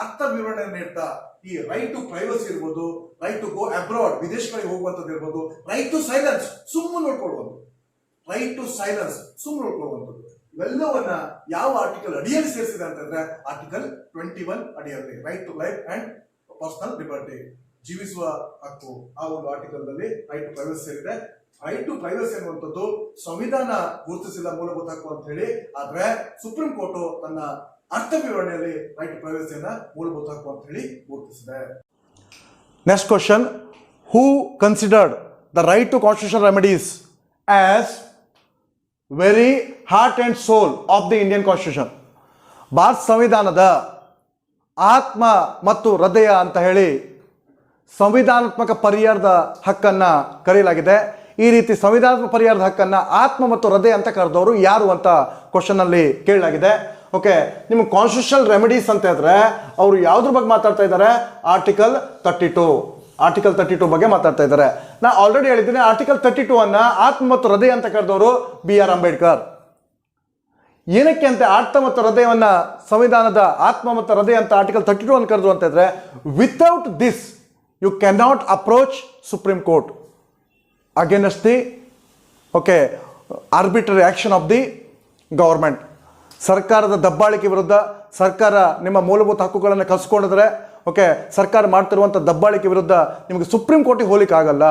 ಅರ್ಥ ವಿವರಣೆ ನೀಡ್ತಾ ಈ ರೈಟ್ ಟು ಪ್ರೈವಸಿ ಇರ್ಬೋದು, ರೈಟ್ ಟು ಗೋ ಅಬ್ರಾಡ್, ವಿದೇಶಗಳಿಗೆ ಹೋಗುವಂಥದ್ದು ಇರ್ಬೋದು, ರೈಟ್ ಟು ಸೈಲೆನ್ಸ್, ಸುಮ್ಮನೆ ನೋಡ್ಕೊಳ್ಳುವುದು, ರೈಟ್ ಟು ಸೈಲೆನ್ಸ್, ಸುಮ್ಮನೆ ನೋಡ್ಕೊಳ್ಳುವಂಥದ್ದು, ಇವೆಲ್ಲವನ್ನ ಯಾವ ಆರ್ಟಿಕಲ್ ಅಡಿಯಲ್ಲಿ ಸೇರಿಸಿದೆ ಅಂತಂದ್ರೆ ಆರ್ಟಿಕಲ್ 21 ಅಡಿಯಲ್ಲಿ right to life and personal liberty, ಜೀವಿಸುವ ಹಕ್ಕು. ಆ ಒಂದು ಆರ್ಟಿಕಲ್ ನಲ್ಲಿ ರೈಟ್ ಟು ಪ್ರೈವಸಿ ಸೇರಿದೆ. ರೈಟ್ ಟು ಪ್ರೈವಸಿ ಅನ್ನುವಂಥದ್ದು ಸಂವಿಧಾನ ಗುರುತಿಸಿಲ್ಲ ಮೂಲಭೂತ ಹಕ್ಕು ಅಂತ ಹೇಳಿ. ಆದ್ರೆ ಸುಪ್ರೀಂ ಕೋರ್ಟ್ ತನ್ನ ಅರ್ಥ ವಿವರಣೆಯಲ್ಲಿ ರೈಟ್ ಟು ಪ್ರೈವಸಿಯನ್ನ ಮೂಲಭೂತ ಹಕ್ಕು ಅಂತ ಹೇಳಿ ಗುರುತಿಸಿದೆ. Next question, who considered the right to constitutional remedies as very heart and soul of the Indian constitution? ಭಾರತ ಸಂವಿಧಾನದ ಆತ್ಮ ಮತ್ತು ಹೃದಯ ಅಂತ ಹೇಳಿ ಸಂವಿಧಾನಾತ್ಮಕ ಪರಿಹಾರದ ಹಕ್ಕನ್ನ ಕರೆಯಲಾಗಿದೆ. ಈ ರೀತಿ ಸಂವಿಧಾನಾತ್ಮಕ ಪರಿಹಾರದ ಹಕ್ಕನ್ನ ಆತ್ಮ ಮತ್ತು ಹೃದಯ ಅಂತ ಕರೆದವರು ಯಾರು ಅಂತ ಕ್ವಶನ್ ಅಲ್ಲಿ ಕೇಳಲಾಗಿದೆ. ಓಕೆ, ನಿಮ್ಗೆ ಕಾನ್ಸ್ಟಿಟ್ಯೂಷನಲ್ ರೆಮಿಡೀಸ್ ಅಂತ ಹೇಳಿದ್ರೆ ಅವರು ಯಾವ್ದ್ರ ಬಗ್ಗೆ ಮಾತಾಡ್ತಾ ಇದ್ದಾರೆ? ಆರ್ಟಿಕಲ್ 32 ಬಗ್ಗೆ ಮಾತಾಡ್ತಾ ಇದ್ದಾರೆ. ನಾ ಆಲ್ರೆಡಿ ಹೇಳಿದ್ದೀನಿ, ಆರ್ಟಿಕಲ್ 32 ಅನ್ನ ಆತ್ಮ ಮತ್ತು ಹೃದಯ ಅಂತ ಕರೆದವರು BR ಅಂಬೇಡ್ಕರ್. ಏನಕ್ಕೆ ಅಂತ ಆತ್ಮ ಮತ್ತು ಹೃದಯವನ್ನ ಸಂವಿಧಾನದ ಆತ್ಮ ಮತ್ತು ಹೃದಯ ಅಂತ ಆರ್ಟಿಕಲ್ 32 ಅನ್ನು ಕರೆದ್ರು ಅಂತ ಇದ್ರೆ, without this you can not approach supreme court against the arbitrary action of the government. ಸರ್ಕಾರದ ದಬ್ಬಾಳಿಕೆ ವಿರುದ್ಧ ಸರ್ಕಾರ ನಿಮ್ಮ ಮೂಲಭೂತ ಹಕ್ಕುಗಳನ್ನು ಕಸ್ಕೊಂಡಿದ್ರೆ ಸರ್ಕಾರ ಮಾಡ್ತಿರುವಂಥ ದಬ್ಬಾಳಿಕೆ ವಿರುದ್ಧ ನಿಮಗೆ ಸುಪ್ರೀಂ ಕೋರ್ಟಿಗೆ ಹೋಗ್ಲಿಕ್ಕೆ ಆಗಲ್ಲ.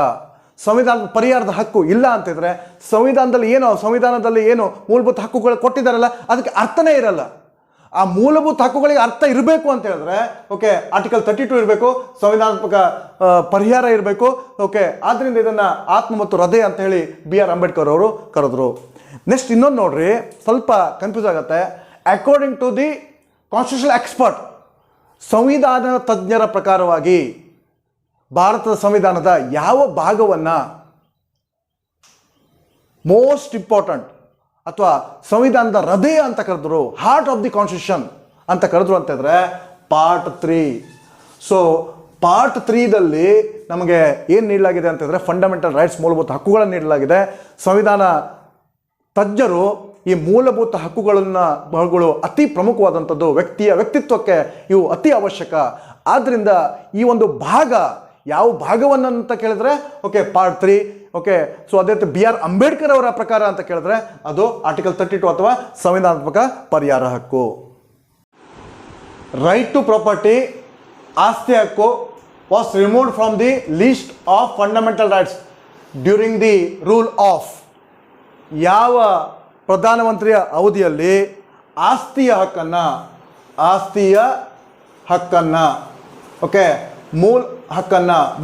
ಸಂವಿಧಾನದ ಪರಿಹಾರದ ಹಕ್ಕು ಇಲ್ಲ ಅಂತಿದ್ರೆ ಸಂವಿಧಾನದಲ್ಲಿ ಏನು ಮೂಲಭೂತ ಹಕ್ಕುಗಳು ಕೊಟ್ಟಿದ್ದಾರಲ್ಲ ಅದಕ್ಕೆ ಅರ್ಥನೇ ಇರಲ್ಲ. ಆ ಮೂಲಭೂತ ಹಕ್ಕುಗಳಿಗೆ ಅರ್ಥ ಇರಬೇಕು ಅಂತ ಹೇಳಿದ್ರೆ ಓಕೆ ಆರ್ಟಿಕಲ್ 32 ಇರಬೇಕು, ಸಂವಿಧಾನಾತ್ಮಕ ಪರಿಹಾರ ಇರಬೇಕು. ಓಕೆ, ಆದ್ದರಿಂದ ಇದನ್ನು ಆತ್ಮ ಮತ್ತು ಹೃದಯ ಅಂತ ಹೇಳಿ BR ಅಂಬೇಡ್ಕರ್ ಅವರು ಕರೆದ್ರು. ನೆಕ್ಸ್ಟ್ ಇನ್ನೊಂದು ನೋಡ್ರಿ, ಸ್ವಲ್ಪ ಕನ್ಫ್ಯೂಸ್ ಆಗುತ್ತೆ. According to the constitutional expert, ಸಂವಿಧಾನ ತಜ್ಞರ ಪ್ರಕಾರವಾಗಿ ಭಾರತದ ಸಂವಿಧಾನದ ಯಾವ ಭಾಗವನ್ನು ಮೋಸ್ಟ್ ಇಂಪಾರ್ಟೆಂಟ್ ಅಥವಾ ಸಂವಿಧಾನದ ಹೃದಯ ಅಂತ ಕರೆದ್ರು, ಹಾರ್ಟ್ ಆಫ್ ದಿ ಕಾನ್ಸ್ಟಿಟ್ಯೂಷನ್ ಅಂತ ಕರೆದ್ರು ಅಂತಂದರೆ ಪಾರ್ಟ್ 3. ಸೊ ಪಾರ್ಟ್ 3ದಲ್ಲಿ ನಮಗೆ ಏನು ನೀಡಲಾಗಿದೆ ಅಂತಂದರೆ ಫಂಡಮೆಂಟಲ್ ರೈಟ್ಸ್, ಮೂಲಭೂತ ಹಕ್ಕುಗಳನ್ನು ನೀಡಲಾಗಿದೆ. ಸಂವಿಧಾನ ತಜ್ಞರು ಈ ಮೂಲಭೂತ ಹಕ್ಕುಗಳು ಅತಿ ಪ್ರಮುಖವಾದಂಥದ್ದು, ವ್ಯಕ್ತಿಯ ವ್ಯಕ್ತಿತ್ವಕ್ಕೆ ಇವು ಅತಿ ಅವಶ್ಯಕ. ಆದ್ದರಿಂದ ಈ ಒಂದು ಭಾಗ ಯಾವ ಭಾಗವನ್ನು ಅಂತ ಕೇಳಿದ್ರೆ ಓಕೆ ಪಾರ್ಟ್ 3. ಓಕೆ, ಸೊ ಅದೇ ರೀತಿ BR ಅಂಬೇಡ್ಕರ್ ಅವರ ಪ್ರಕಾರ ಅಂತ ಕೇಳಿದ್ರೆ ಅದು ಆರ್ಟಿಕಲ್ 32 ಅಥವಾ ಸಂವಿಧಾನಾತ್ಮಕ ಪರಿಹಾರ ಹಕ್ಕು. ರೈಟ್ ಟು ಪ್ರಾಪರ್ಟಿ, ಆಸ್ತಿ ಹಕ್ಕು was removed from the list of fundamental rights during the rule of. ಯಾವ ಪ್ರಧಾನಮಂತ್ರಿಯ ಅವಧಿಯಲ್ಲಿ ಆಸ್ತಿಯ ಹಕ್ಕನ್ನು ಓಕೆ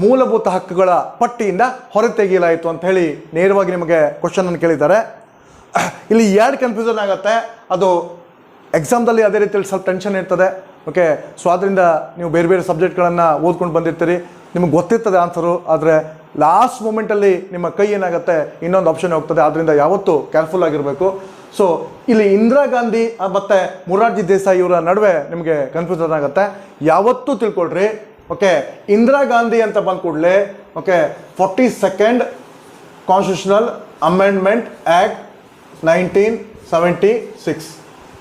ಮೂಲಭೂತ ಹಕ್ಕುಗಳ ಪಟ್ಟಿಯಿಂದ ಹೊರತೆಗೆಯಲಾಯಿತು ಅಂತ ಹೇಳಿ ನೇರವಾಗಿ ನಿಮಗೆ ಕ್ವಶನನ್ನು ಕೇಳಿದ್ದಾರೆ. ಇಲ್ಲಿ ಎರಡು ಕನ್ಫ್ಯೂಷನ್ ಆಗುತ್ತೆ. ಅದು ಎಕ್ಸಾಮ್ದಲ್ಲಿ ಅದೇ ರೀತಿಯಲ್ಲಿ ಸ್ವಲ್ಪ ಟೆನ್ಷನ್ ಇರ್ತದೆ. ಓಕೆ, ಸೊ ಆದ್ದರಿಂದ ನೀವು ಬೇರೆ ಬೇರೆ ಸಬ್ಜೆಕ್ಟ್ಗಳನ್ನು ಓದ್ಕೊಂಡು ಬಂದಿರ್ತೀರಿ, ನಿಮಗೆ ಗೊತ್ತಿರ್ತದೆ ಆನ್ಸರು. ಆದರೆ ಲಾಸ್ಟ್ ಮೂಮೆಂಟಲ್ಲಿ ನಿಮ್ಮ ಕೈ ಏನಾಗುತ್ತೆ, ಇನ್ನೊಂದು ಆಪ್ಷನ್ ಹೋಗ್ತದೆ. ಆದ್ದರಿಂದ ಯಾವತ್ತೂ ಕೇರ್ಫುಲ್ ಆಗಿರಬೇಕು. ಸೊ ಇಲ್ಲಿ ಇಂದಿರಾ ಗಾಂಧಿ ಮತ್ತು ಮೊರಾರ್ಜಿ ದೇಸಾಯಿ ಇವರ ನಡುವೆ ನಿಮಗೆ ಕನ್ಫ್ಯೂಷನ್ ಆಗುತ್ತೆ. ಯಾವತ್ತೂ ತಿಳ್ಕೊಳ್ರಿ. ಓಕೆ, ಇಂದಿರಾ ಗಾಂಧಿ ಅಂತ ಬಂದ ಕೂಡಲೇ okay 42nd constitutional amendment act 1976.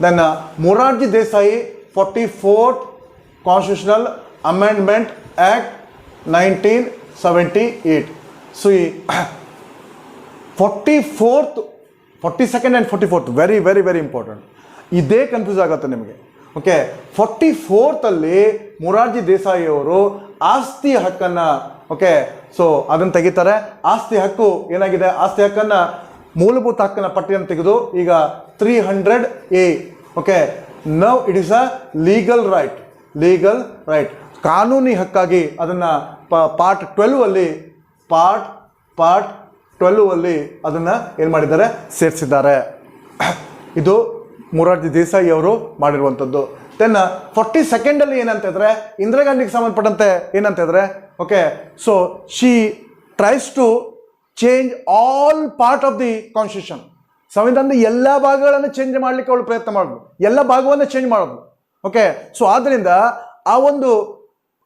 Then Morarji Desai 44th constitutional amendment act 1978. So ಈ 42nd and 44th very very very important. ಇದೇ ಕನ್ಫ್ಯೂಸ್ ಆಗುತ್ತೆ ನಿಮಗೆ. ಓಕೆ, 44th ಮೊರಾರ್ಜಿ ದೇಸಾಯಿ ಅವರು ಆಸ್ತಿ ಹಕ್ಕನ್ನು ಓಕೆ ಸೊ ಅದನ್ನು ತೆಗಿತಾರೆ. ಆಸ್ತಿ ಹಕ್ಕು ಏನಾಗಿದೆ, ಆಸ್ತಿ ಹಕ್ಕನ್ನು ಮೂಲಭೂತ ಹಕ್ಕನ್ನು ಪಟ್ಟಿಯನ್ನು ತೆಗೆದು ಈಗ 300A. Okay, now it is a legal right, ಕಾನೂನಿ ಹಕ್ಕಾಗಿ ಅದನ್ನು ಪಾರ್ಟ್ 12 ಅದನ್ನು ಏನು ಮಾಡಿದ್ದಾರೆ, ಸೇರಿಸಿದ್ದಾರೆ. ಇದು ಮೊರಾರ್ಜಿ ದೇಸಾಯಿ ಅವರು ಮಾಡಿರುವಂಥದ್ದು. ದೆನ್ 42nd ಏನಂತಿದ್ರೆ ಇಂದಿರಾ ಗಾಂಧಿಗೆ ಸಂಬಂಧಪಟ್ಟಂತೆ ಏನಂತಿದ್ರೆ okay so she tries to change all part of the constitution. ಸಂವಿಧಾನದ ಎಲ್ಲ ಭಾಗಗಳನ್ನು ಚೇಂಜ್ ಮಾಡಲಿಕ್ಕೆ ಅವಳು ಪ್ರಯತ್ನ ಮಾಡಿದ್ರು, ಎಲ್ಲ ಭಾಗವನ್ನು ಚೇಂಜ್ ಮಾಡೋದು. ಓಕೆ, ಸೊ ಆದ್ದರಿಂದ ಆ ಒಂದು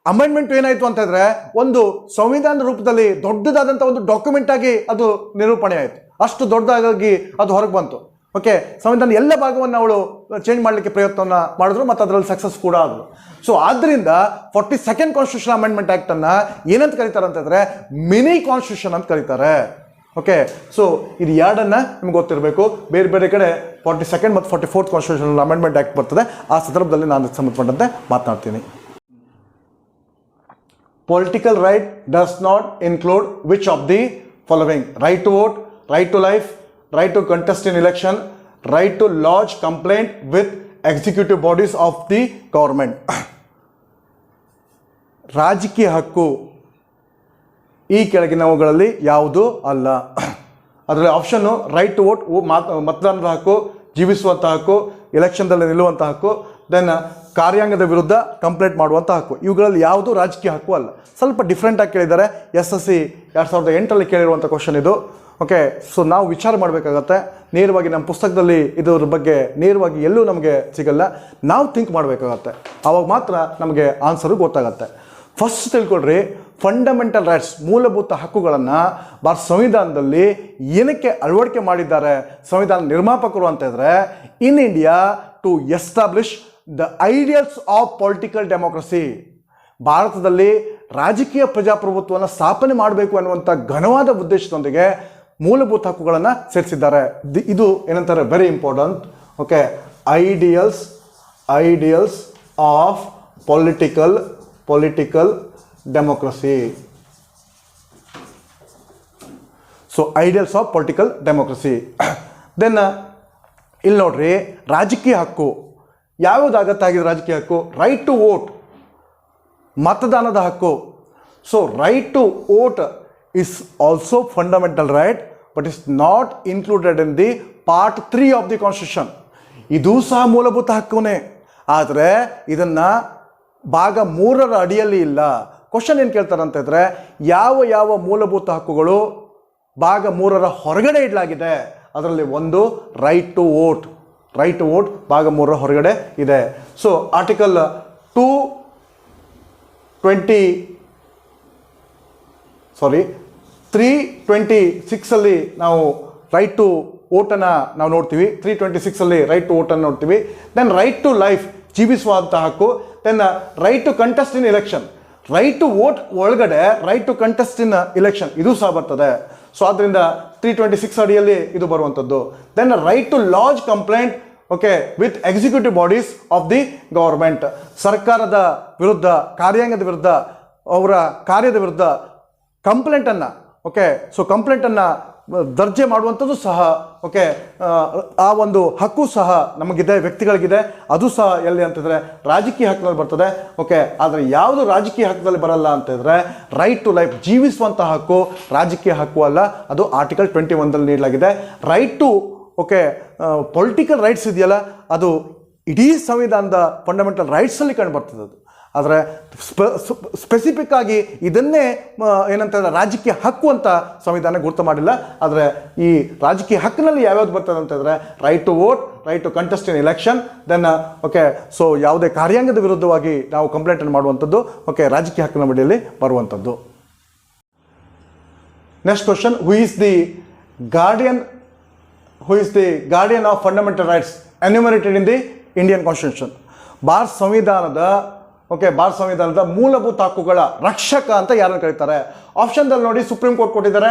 ಅಮೆಂಡ್ಮೆಂಟ್ ಏನಾಯಿತು ಅಂತಂದರೆ ಒಂದು ಸಂವಿಧಾನದ ರೂಪದಲ್ಲಿ ದೊಡ್ಡದಾದಂಥ ಒಂದು ಡಾಕ್ಯುಮೆಂಟ್ ಆಗಿ ಅದು ನಿರೂಪಣೆ ಆಯಿತು. ಅಷ್ಟು ದೊಡ್ಡದಾಗಿ ಅದು ಹೊರಗೆ ಬಂತು. ಓಕೆ, ಸಂವಿಧಾನ ಎಲ್ಲ ಭಾಗವನ್ನು ಅವಳು ಚೇಂಜ್ ಮಾಡಲಿಕ್ಕೆ ಪ್ರಯತ್ನವನ್ನು ಮಾಡಿದ್ರು ಮತ್ತು ಅದರಲ್ಲಿ ಸಕ್ಸಸ್ ಕೂಡ ಆದರು. ಸೊ ಆದ್ದರಿಂದ 42nd ಕಾನ್ಸ್ಟಿಟ್ಯೂಷನ್ ಅಮೆಂಡ್ಮೆಂಟ್ ಆ್ಯಕ್ಟನ್ನು ಏನಂತ ಕರೀತಾರೆ ಅಂತಂದರೆ ಮಿನಿ ಕಾನ್ಸ್ಟಿಟ್ಯೂಷನ್ ಅಂತ ಕರೀತಾರೆ. ಓಕೆ, ಸೊ ಇದು ಎರಡನ್ನು ನಿಮ್ಗೆ ಗೊತ್ತಿರಬೇಕು. ಬೇರೆ ಬೇರೆ ಕಡೆ 42nd ಮತ್ತು 44th ಕಾನ್ಸ್ಟಿಟ್ಯೂಷನ್ ಅಮೆಂಡ್ಮೆಂಟ್ ಆ್ಯಕ್ಟ್ ಬರ್ತದೆ. ಆ ಸಂದರ್ಭದಲ್ಲಿ ನಾನು ಸಂಬಂಧಪಟ್ಟಂತೆ ಮಾತನಾಡ್ತೀನಿ. Political right does not include which of the following: right to vote, right to life, right to contest in election, right to lodge complaint with executive bodies of the government. ರಾಜಕೀಯ ಹಕ್ಕು ಈ ಕೆಳಗಿನವುಗಳಲ್ಲಿ ಯಾವುದೂ ಅಲ್ಲ. ಅದರಲ್ಲಿ ಆಪ್ಷನ್ನು ರೈಟ್ ಟು ವೋಟ್, ಮತದಾನದ ಹಕ್ಕು, ಜೀವಿಸುವಂಥ ಹಕ್ಕು, ಎಲೆಕ್ಷನ್ದಲ್ಲಿ ನಿಲ್ಲುವಂಥ ಹಕ್ಕು, ದೆನ್ ಕಾರ್ಯಾಂಗದ ವಿರುದ್ಧ ಕಂಪ್ಲೇಂಟ್ ಮಾಡುವಂಥ ಹಕ್ಕು. ಇವುಗಳಲ್ಲಿ ಯಾವುದೂ ರಾಜಕೀಯ ಹಕ್ಕು ಅಲ್ಲ. ಸ್ವಲ್ಪ ಡಿಫ್ರೆಂಟಾಗಿ ಕೇಳಿದ್ದಾರೆ. SSC 2008 ಕೇಳಿರುವಂಥ ಕ್ವಶನ್ ಇದು. ಓಕೆ, ಸೊ ನಾವು ವಿಚಾರ ಮಾಡಬೇಕಾಗತ್ತೆ. ನೇರವಾಗಿ ನಮ್ಮ ಪುಸ್ತಕದಲ್ಲಿ ಇದರ ಬಗ್ಗೆ ನೇರವಾಗಿ ಎಲ್ಲೂ ನಮಗೆ ಸಿಗಲ್ಲ. ನಾವು ಥಿಂಕ್ ಮಾಡಬೇಕಾಗತ್ತೆ. ಆವಾಗ ಮಾತ್ರ ನಮಗೆ ಆನ್ಸರು ಗೊತ್ತಾಗತ್ತೆ. ಫಸ್ಟ್ ತಿಳ್ಕೊಳ್ರಿ, ಫಂಡಮೆಂಟಲ್ ರೈಟ್ಸ್, ಮೂಲಭೂತ ಹಕ್ಕುಗಳನ್ನು ಭಾರತ ಸಂವಿಧಾನದಲ್ಲಿ ಏನಕ್ಕೆ ಅಳವಡಿಕೆ ಮಾಡಿದ್ದಾರೆ ಸಂವಿಧಾನ ನಿರ್ಮಾಪಕರು ಅಂತಂದರೆ in India to establish the ideals of political democracy. ಭಾರತದಲ್ಲಿ ರಾಜಕೀಯ ಪ್ರಜಾಪ್ರಭುತ್ವವನ್ನು ಸ್ಥಾಪನೆ ಮಾಡಬೇಕು ಅನ್ನುವಂಥ ಘನವಾದ ಉದ್ದೇಶದೊಂದಿಗೆ ಮೂಲಭೂತ ಹಕ್ಕುಗಳನ್ನು ಸೇರಿಸಿದ್ದಾರೆ. ಇದು ಏನಂತಾರೆ, very important. Okay, ideals of political democracy. So ideals of political democracy. Then ಇಲ್ಲಿ ನೋಡ್ರಿ, ರಾಜಕೀಯ ಹಕ್ಕು ಯಾವ್ಯಾವುದಾಗತ್ತೆ ಆಗಿದೆ ರಾಜಕೀಯ ಹಕ್ಕು? ರೈಟ್ ಟು ವೋಟ್, ಮತದಾನದ ಹಕ್ಕು. So right to vote is also fundamental right, but is not included in the part 3 of the constitution. ಇದೂ ಸಹ ಮೂಲಭೂತ ಹಕ್ಕುನೇ, ಆದರೆ ಇದನ್ನು ಭಾಗ 3ರ ಅಡಿಯಲ್ಲಿ ಇಲ್ಲ. ಕ್ವಶನ್ ಏನು ಕೇಳ್ತಾರೆ ಅಂತಂದರೆ, ಯಾವ ಯಾವ ಮೂಲಭೂತ ಹಕ್ಕುಗಳು ಭಾಗ 3ರ ಹೊರಗಡೆ ಇಡಲಾಗಿದೆ? ಅದರಲ್ಲಿ ಒಂದು right to vote. Right to vote ಭಾಗ 3ರ ಹೊರಗಡೆ ಇದೆ. ಸೊ ಆರ್ಟಿಕಲ್ 326 ನಾವು ರೈಟ್ ಟು ವೋಟನ್ನು ನಾವು ನೋಡ್ತೀವಿ. 326 ರೈಟ್ ಟು ವೋಟನ್ನು ನೋಡ್ತೀವಿ. ದೆನ್ ರೈಟ್ ಟು ಲೈಫ್, ಜೀವಿಸುವಂಥ ಹಕ್ಕು. Then right to contest in election. Right to vote ಒಳಗಡೆ right to contest in election ಇದು ಸಹ ಬರ್ತದೆ. ಸೊ ಆದ್ದರಿಂದ 326 ಅಡಿಯಲ್ಲಿ ಇದು ಬರುವಂಥದ್ದು. Then right to lodge complaint with executive bodies of the government. ಸರ್ಕಾರದ ವಿರುದ್ಧ, ಕಾರ್ಯಾಂಗದ ವಿರುದ್ಧ, ಅವರ ಕಾರ್ಯದ ವಿರುದ್ಧ ಕಂಪ್ಲೇಂಟನ್ನು ಕಂಪ್ಲೇಂಟನ್ನು ದರ್ಜೆ ಮಾಡುವಂಥದ್ದು ಸಹ ಆ ಒಂದು ಹಕ್ಕು ಸಹ ನಮಗಿದೆ, ವ್ಯಕ್ತಿಗಳಿಗಿದೆ. ಅದು ಸಹ ಎಲ್ಲಿ ಅಂತಂದರೆ ರಾಜಕೀಯ ಹಕ್ಕಿನಲ್ಲಿ ಬರ್ತದೆ. ಆದರೆ ಯಾವುದು ರಾಜಕೀಯ ಹಕ್ಕದಲ್ಲಿ ಬರಲ್ಲ ಅಂತಂದರೆ ರೈಟ್ ಟು ಲೈಫ್, ಜೀವಿಸುವಂಥ ಹಕ್ಕು ರಾಜಕೀಯ ಹಕ್ಕು ಅಲ್ಲ, ಅದು ಆರ್ಟಿಕಲ್ 21 ನೀಡಲಾಗಿದೆ. ರೈಟ್ ಟು ಪೊಲಿಟಿಕಲ್ ರೈಟ್ಸ್ ಇದೆಯಲ್ಲ, ಅದು ಇಡೀ ಸಂವಿಧಾನದ ಫಂಡಮೆಂಟಲ್ ರೈಟ್ಸಲ್ಲಿ ಕಂಡು ಬರ್ತದೆ. ಅದು ಆದರೆ ಸ್ಪೆಸಿಫಿಕ್ ಆಗಿ ಇದನ್ನೇ ಏನಂತಂದರೆ ರಾಜಕೀಯ ಹಕ್ಕು ಅಂತ ಸಂವಿಧಾನ ಗುರುತು ಮಾಡಿಲ್ಲ. ಆದರೆ ಈ ರಾಜಕೀಯ ಹಕ್ಕಿನಲ್ಲಿ ಯಾವ್ಯಾವ್ದು ಬರ್ತದೆ ಅಂತಂದರೆ right to vote, right to contest in election, then so ಯಾವುದೇ ಕಾರ್ಯಾಂಗದ ವಿರುದ್ಧವಾಗಿ ನಾವು ಕಂಪ್ಲೇಂಟನ್ನು ಮಾಡುವಂಥದ್ದು ರಾಜಕೀಯ ಹಕ್ಕಿನ ಅಡಿಯಲ್ಲಿ ಬರುವಂಥದ್ದು. Next question, who is the guardian of fundamental rights enumerated in the Indian constitution? ಭಾರತ ಸಂವಿಧಾನದ ಮೂಲಭೂತ ಹಕ್ಕುಗಳ ರಕ್ಷಕ ಅಂತ ಯಾರನ್ನು ಕರೀತಾರೆ? ಆಪ್ಷನ್ದಲ್ಲಿ ನೋಡಿ, ಸುಪ್ರೀಂ ಕೋರ್ಟ್ ಕೊಟ್ಟಿದ್ದಾರೆ,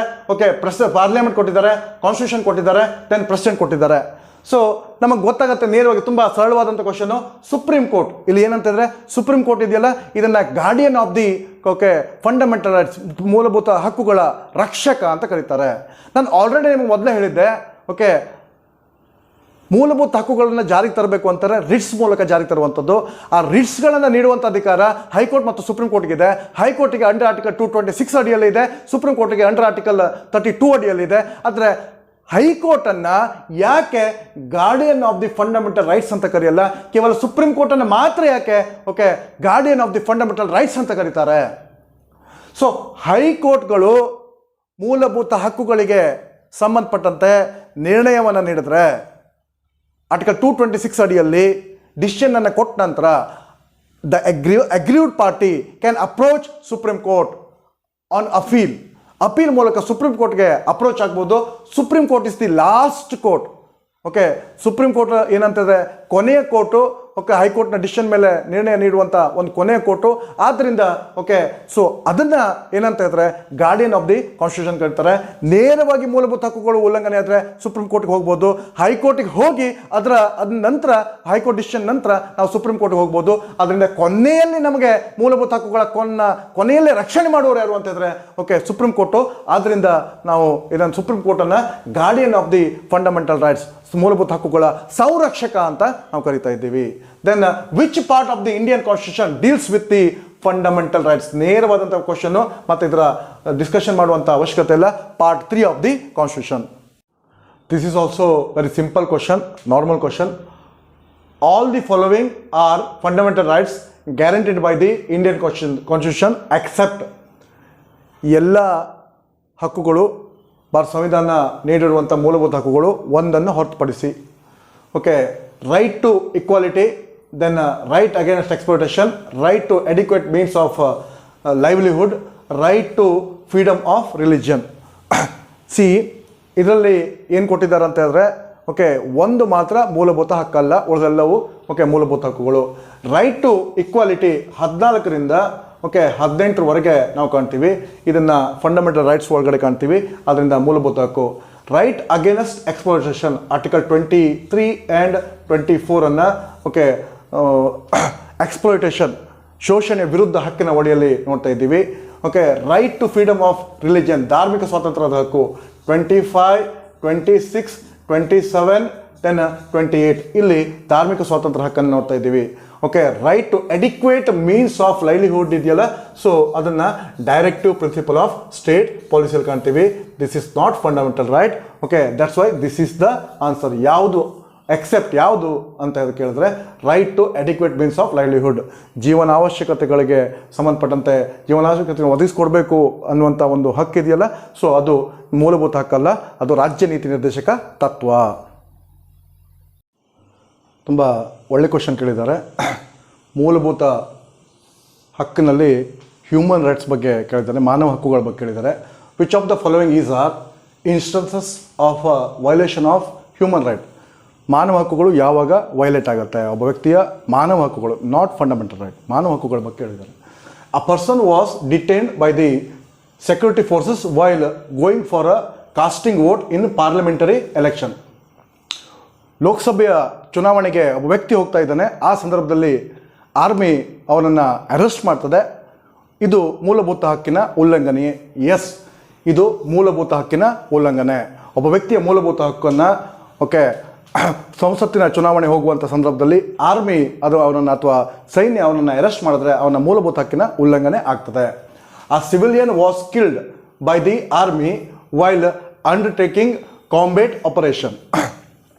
ಪಾರ್ಲಿಮೆಂಟ್ ಕೊಟ್ಟಿದ್ದಾರೆ, ಕಾನ್ಸ್ಟಿಟ್ಯೂಷನ್ ಕೊಟ್ಟಿದ್ದಾರೆ, ದೆನ್ ಪ್ರೆಸಿಡೆಂಟ್ ಕೊಟ್ಟಿದ್ದಾರೆ. ಸೊ ನಮಗೆ ಗೊತ್ತಾಗುತ್ತೆ ನೇರವಾಗಿ, ತುಂಬ ಸರಳವಾದಂಥ ಕ್ವಶನು. ಸುಪ್ರೀಂ ಕೋರ್ಟ್ ಇಲ್ಲಿ ಏನಂತಂದರೆ, ಸುಪ್ರೀಂ ಕೋರ್ಟ್ ಇದೆಯಲ್ಲ, ಇದನ್ನು guardian of the fundamental rights, ಮೂಲಭೂತ ಹಕ್ಕುಗಳ ರಕ್ಷಕ ಅಂತ ಕರೀತಾರೆ. ನಾನು ಆಲ್ರೆಡಿ ನಿಮಗೆ ಮೊದಲೇ ಹೇಳಿದ್ದೆ, ಮೂಲಭೂತ ಹಕ್ಕುಗಳನ್ನು ಜಾರಿಗೆ ತರಬೇಕು ಅಂತಾರೆ ರಿಟ್ಸ್ ಮೂಲಕ ಜಾರಿಗೆ ತರುವಂಥದ್ದು. ಆ ರಿಟ್ಸ್ಗಳನ್ನು ನೀಡುವಂಥ ಅಧಿಕಾರ ಹೈಕೋರ್ಟ್ ಮತ್ತು ಸುಪ್ರೀಂ ಕೋರ್ಟ್ಗಿದೆ. ಹೈಕೋರ್ಟಿಗೆ ಅಂಡರ್ ಆರ್ಟಿಕಲ್ 226 ಅಡಿಯಲ್ಲಿ ಇದೆ, ಸುಪ್ರೀಂ ಕೋರ್ಟಿಗೆ ಅಂಡರ್ ಆರ್ಟಿಕಲ್ 32 ಅಡಿಯಲ್ಲಿದೆ. ಆದರೆ ಹೈಕೋರ್ಟನ್ನು ಯಾಕೆ guardian of the fundamental rights ಅಂತ ಕರೆಯಲ್ಲ? ಕೇವಲ ಸುಪ್ರೀಂ ಕೋರ್ಟನ್ನು ಮಾತ್ರ ಯಾಕೆ guardian of the fundamental rights ಅಂತ ಕರೀತಾರೆ? ಸೊ ಹೈಕೋರ್ಟ್ಗಳು ಮೂಲಭೂತ ಹಕ್ಕುಗಳಿಗೆ ಸಂಬಂಧಪಟ್ಟಂತೆ ನಿರ್ಣಯವನ್ನು ನೀಡಿದ್ರೆ, ಆರ್ಟಿಕಲ್ 226 ಅಡಿಯಲ್ಲಿ ಡಿಸಿಷನನ್ನು ಕೊಟ್ಟ ನಂತರ the aggrieved party can approach supreme court on appeal ಮೂಲಕ ಸುಪ್ರೀಂ ಕೋರ್ಟ್ಗೆ ಅಪ್ರೋಚ್ ಆಗ್ಬೋದು. Supreme court is the last court. Supreme court ಏನಂತಂದರೆ ಕೊನೆಯ ಕೋರ್ಟು. ಹೈಕೋರ್ಟ್ನ ಡಿಸಿಷನ್ ಮೇಲೆ ನಿರ್ಣಯ ನೀಡುವಂಥ ಒಂದು ಕೊನೆಯ ಕೋರ್ಟು. ಆದ್ದರಿಂದ ಸೊ ಅದನ್ನು ಏನಂತ ಹೇಳಿದ್ರೆ ಗಾರ್ಡಿಯನ್ ಆಫ್ ದಿ ಕಾನ್ಸ್ಟಿಟ್ಯೂಷನ್ ಕರೀತಾರೆ. ನೇರವಾಗಿ ಮೂಲಭೂತ ಹಕ್ಕುಗಳು ಉಲ್ಲಂಘನೆ ಆದರೆ ಸುಪ್ರೀಂ ಕೋರ್ಟ್ಗೆ ಹೋಗ್ಬೋದು. ಹೈಕೋರ್ಟಿಗೆ ಹೋಗಿ ಅದ ನಂತರ ಹೈಕೋರ್ಟ್ ಡಿಸಿಷನ್ ನಂತರ ನಾವು ಸುಪ್ರೀಂ ಕೋರ್ಟ್ಗೆ ಹೋಗ್ಬೋದು. ಅದರಿಂದ ಕೊನೆಯಲ್ಲಿ ನಮಗೆ ಮೂಲಭೂತ ಹಕ್ಕುಗಳ ಕೊನೆಯಲ್ಲೇ ರಕ್ಷಣೆ ಮಾಡುವವರು ಯಾರು ಅಂತ ಹೇಳಿದ್ರೆ ಸುಪ್ರೀಂ ಕೋರ್ಟು. ಆದ್ದರಿಂದ ನಾವು ಇದನ್ನು ಸುಪ್ರೀಂ ಕೋರ್ಟನ್ನು guardian of the fundamental rights, ಮೂಲಭೂತ ಹಕ್ಕುಗಳ ಸಂರಕ್ಷಕ ಅಂತ ನಾವು ಕರಿತಾ ಇದ್ದೀವಿ. Then which part of the Indian constitution deals with the fundamental rights? ನೇರವಾದಂಥ ಕ್ವಶನ್, ಮತ್ತು ಇದರ ಡಿಸ್ಕಷನ್ ಮಾಡುವಂಥ ಅವಶ್ಯಕತೆ ಇಲ್ಲ. Part 3 of the constitution. This is also very simple question, normal question. All the following are fundamental rights guaranteed by the Indian constitution except. ಎಲ್ಲ ಹಕ್ಕುಗಳು ಭಾರತ ಸಂವಿಧಾನ ನೀಡಿರುವಂಥ ಮೂಲಭೂತ ಹಕ್ಕುಗಳು ಒಂದನ್ನು ಹೊರತುಪಡಿಸಿ. Right to equality, then right against exploitation, right to adequate means of livelihood, right to freedom of religion. ಇದರಲ್ಲಿ ಏನು ಕೊಟ್ಟಿದ್ದಾರೆ ಅಂತ ಹೇಳಿದ್ರೆ ಒಂದು ಮಾತ್ರ ಮೂಲಭೂತ ಹಕ್ಕಲ್ಲ, ಉಳಿದೆಲ್ಲವೂ ಮೂಲಭೂತ ಹಕ್ಕುಗಳು. ರೈಟ್ ಟು ಇಕ್ವಾಲಿಟಿ 14ರಿಂದ 18ರವರೆಗೆ ನಾವು ಕಾಣ್ತೀವಿ. ಇದನ್ನು ಫಂಡಮೆಂಟಲ್ ರೈಟ್ಸ್ ಒಳಗಡೆ ಕಾಣ್ತೀವಿ, ಅದರಿಂದ ಮೂಲಭೂತ ಹಕ್ಕು. Right against exploitation article 23 and 24 exploitation, ಶೋಷಣೆ ವಿರುದ್ಧ ಹಕ್ಕಿನ ಒಡೆಯಲ್ಲಿ ನೋಡ್ತಾ ಇದ್ದೀವಿ. Right to freedom of religion, ಧಾರ್ಮಿಕ ಸ್ವಾತಂತ್ರ್ಯದ ಹಕ್ಕು 25, 26, 27, ದೆನ್ 28 ಇಲ್ಲಿ ಧಾರ್ಮಿಕ ಸ್ವಾತಂತ್ರ್ಯ ಹಕ್ಕನ್ನು ನೋಡ್ತಾ ಇದ್ದೀವಿ. Okay, right to adequate means of livelihood ಇದೆಯಲ್ಲ, ಸೊ ಅದನ್ನು ಡೈರೆಕ್ಟಿವ್ ಪ್ರಿನ್ಸಿಪಲ್ ಆಫ್ ಸ್ಟೇಟ್ ಪಾಲಿಸಿಯಲ್ಲಿ ಕಾಣ್ತೀವಿ. This is not fundamental right. Okay, that's why this is the answer. ಯಾವುದು ಎಕ್ಸೆಪ್ಟ್ ಯಾವುದು ಅಂತ ಕೇಳಿದ್ರೆ right to adequate means of livelihood, ಜೀವನಾವಶ್ಯಕತೆಗಳಿಗೆ ಸಂಬಂಧಪಟ್ಟಂತೆ ಜೀವನಾವಶ್ಯಕತೆ ಒದಗಿಸ್ಕೊಡ್ಬೇಕು ಅನ್ನುವಂಥ ಒಂದು ಹಕ್ಕಿದೆಯಲ್ಲ, ಸೊ ಅದು ಮೂಲಭೂತ ಹಕ್ಕಲ್ಲ, ಅದು ರಾಜ್ಯ ನೀತಿ ನಿರ್ದೇಶಕ ತತ್ವ. ತುಂಬ ಒಳ್ಳೆ ಕ್ವಶನ್ ಕೇಳಿದ್ದಾರೆ. ಮೂಲಭೂತ ಹಕ್ಕಿನಲ್ಲಿ ಹ್ಯೂಮನ್ ರೈಟ್ಸ್ ಬಗ್ಗೆ ಕೇಳಿದ್ದಾರೆ, ಮಾನವ ಹಕ್ಕುಗಳ ಬಗ್ಗೆ ಕೇಳಿದ್ದಾರೆ. Which of the following is are instances of violation of human right? ಮಾನವ ಹಕ್ಕುಗಳು ಯಾವಾಗ ವೈಲೇಟ್ ಆಗುತ್ತೆ? ಒಬ್ಬ ವ್ಯಕ್ತಿಯ ಮಾನವ ಹಕ್ಕುಗಳು, ನಾಟ್ ಫಂಡಮೆಂಟಲ್ ರೈಟ್, ಮಾನವ ಹಕ್ಕುಗಳ ಬಗ್ಗೆ ಹೇಳಿದ್ದಾರೆ. A person was detained by the security forces while going for a casting vote in parliamentary election. ಲೋಕಸಭೆಯ ಚುನಾವಣೆಗೆ ಒಬ್ಬ ವ್ಯಕ್ತಿ ಹೋಗ್ತಾ ಇದ್ದಾನೆ, ಆ ಸಂದರ್ಭದಲ್ಲಿ ಆರ್ಮಿ ಅವನನ್ನು ಅರೆಸ್ಟ್ ಮಾಡ್ತದೆ. ಇದು ಮೂಲಭೂತ ಹಕ್ಕಿನ ಉಲ್ಲಂಘನೆ. ಎಸ್, ಇದು ಮೂಲಭೂತ ಹಕ್ಕಿನ ಉಲ್ಲಂಘನೆ. ಒಬ್ಬ ವ್ಯಕ್ತಿಯ ಮೂಲಭೂತ ಹಕ್ಕನ್ನು ಓಕೆ ಸಂಸತ್ತಿನ ಚುನಾವಣೆ ಹೋಗುವಂಥ ಸಂದರ್ಭದಲ್ಲಿ ಆರ್ಮಿ ಅದು ಅವನನ್ನು ಅಥವಾ ಸೈನ್ಯ ಅವನನ್ನು ಅರೆಸ್ಟ್ ಮಾಡಿದ್ರೆ ಅವನ ಮೂಲಭೂತ ಹಕ್ಕಿನ ಉಲ್ಲಂಘನೆ ಆಗ್ತದೆ. A civilian was killed by the army while undertaking combat operation.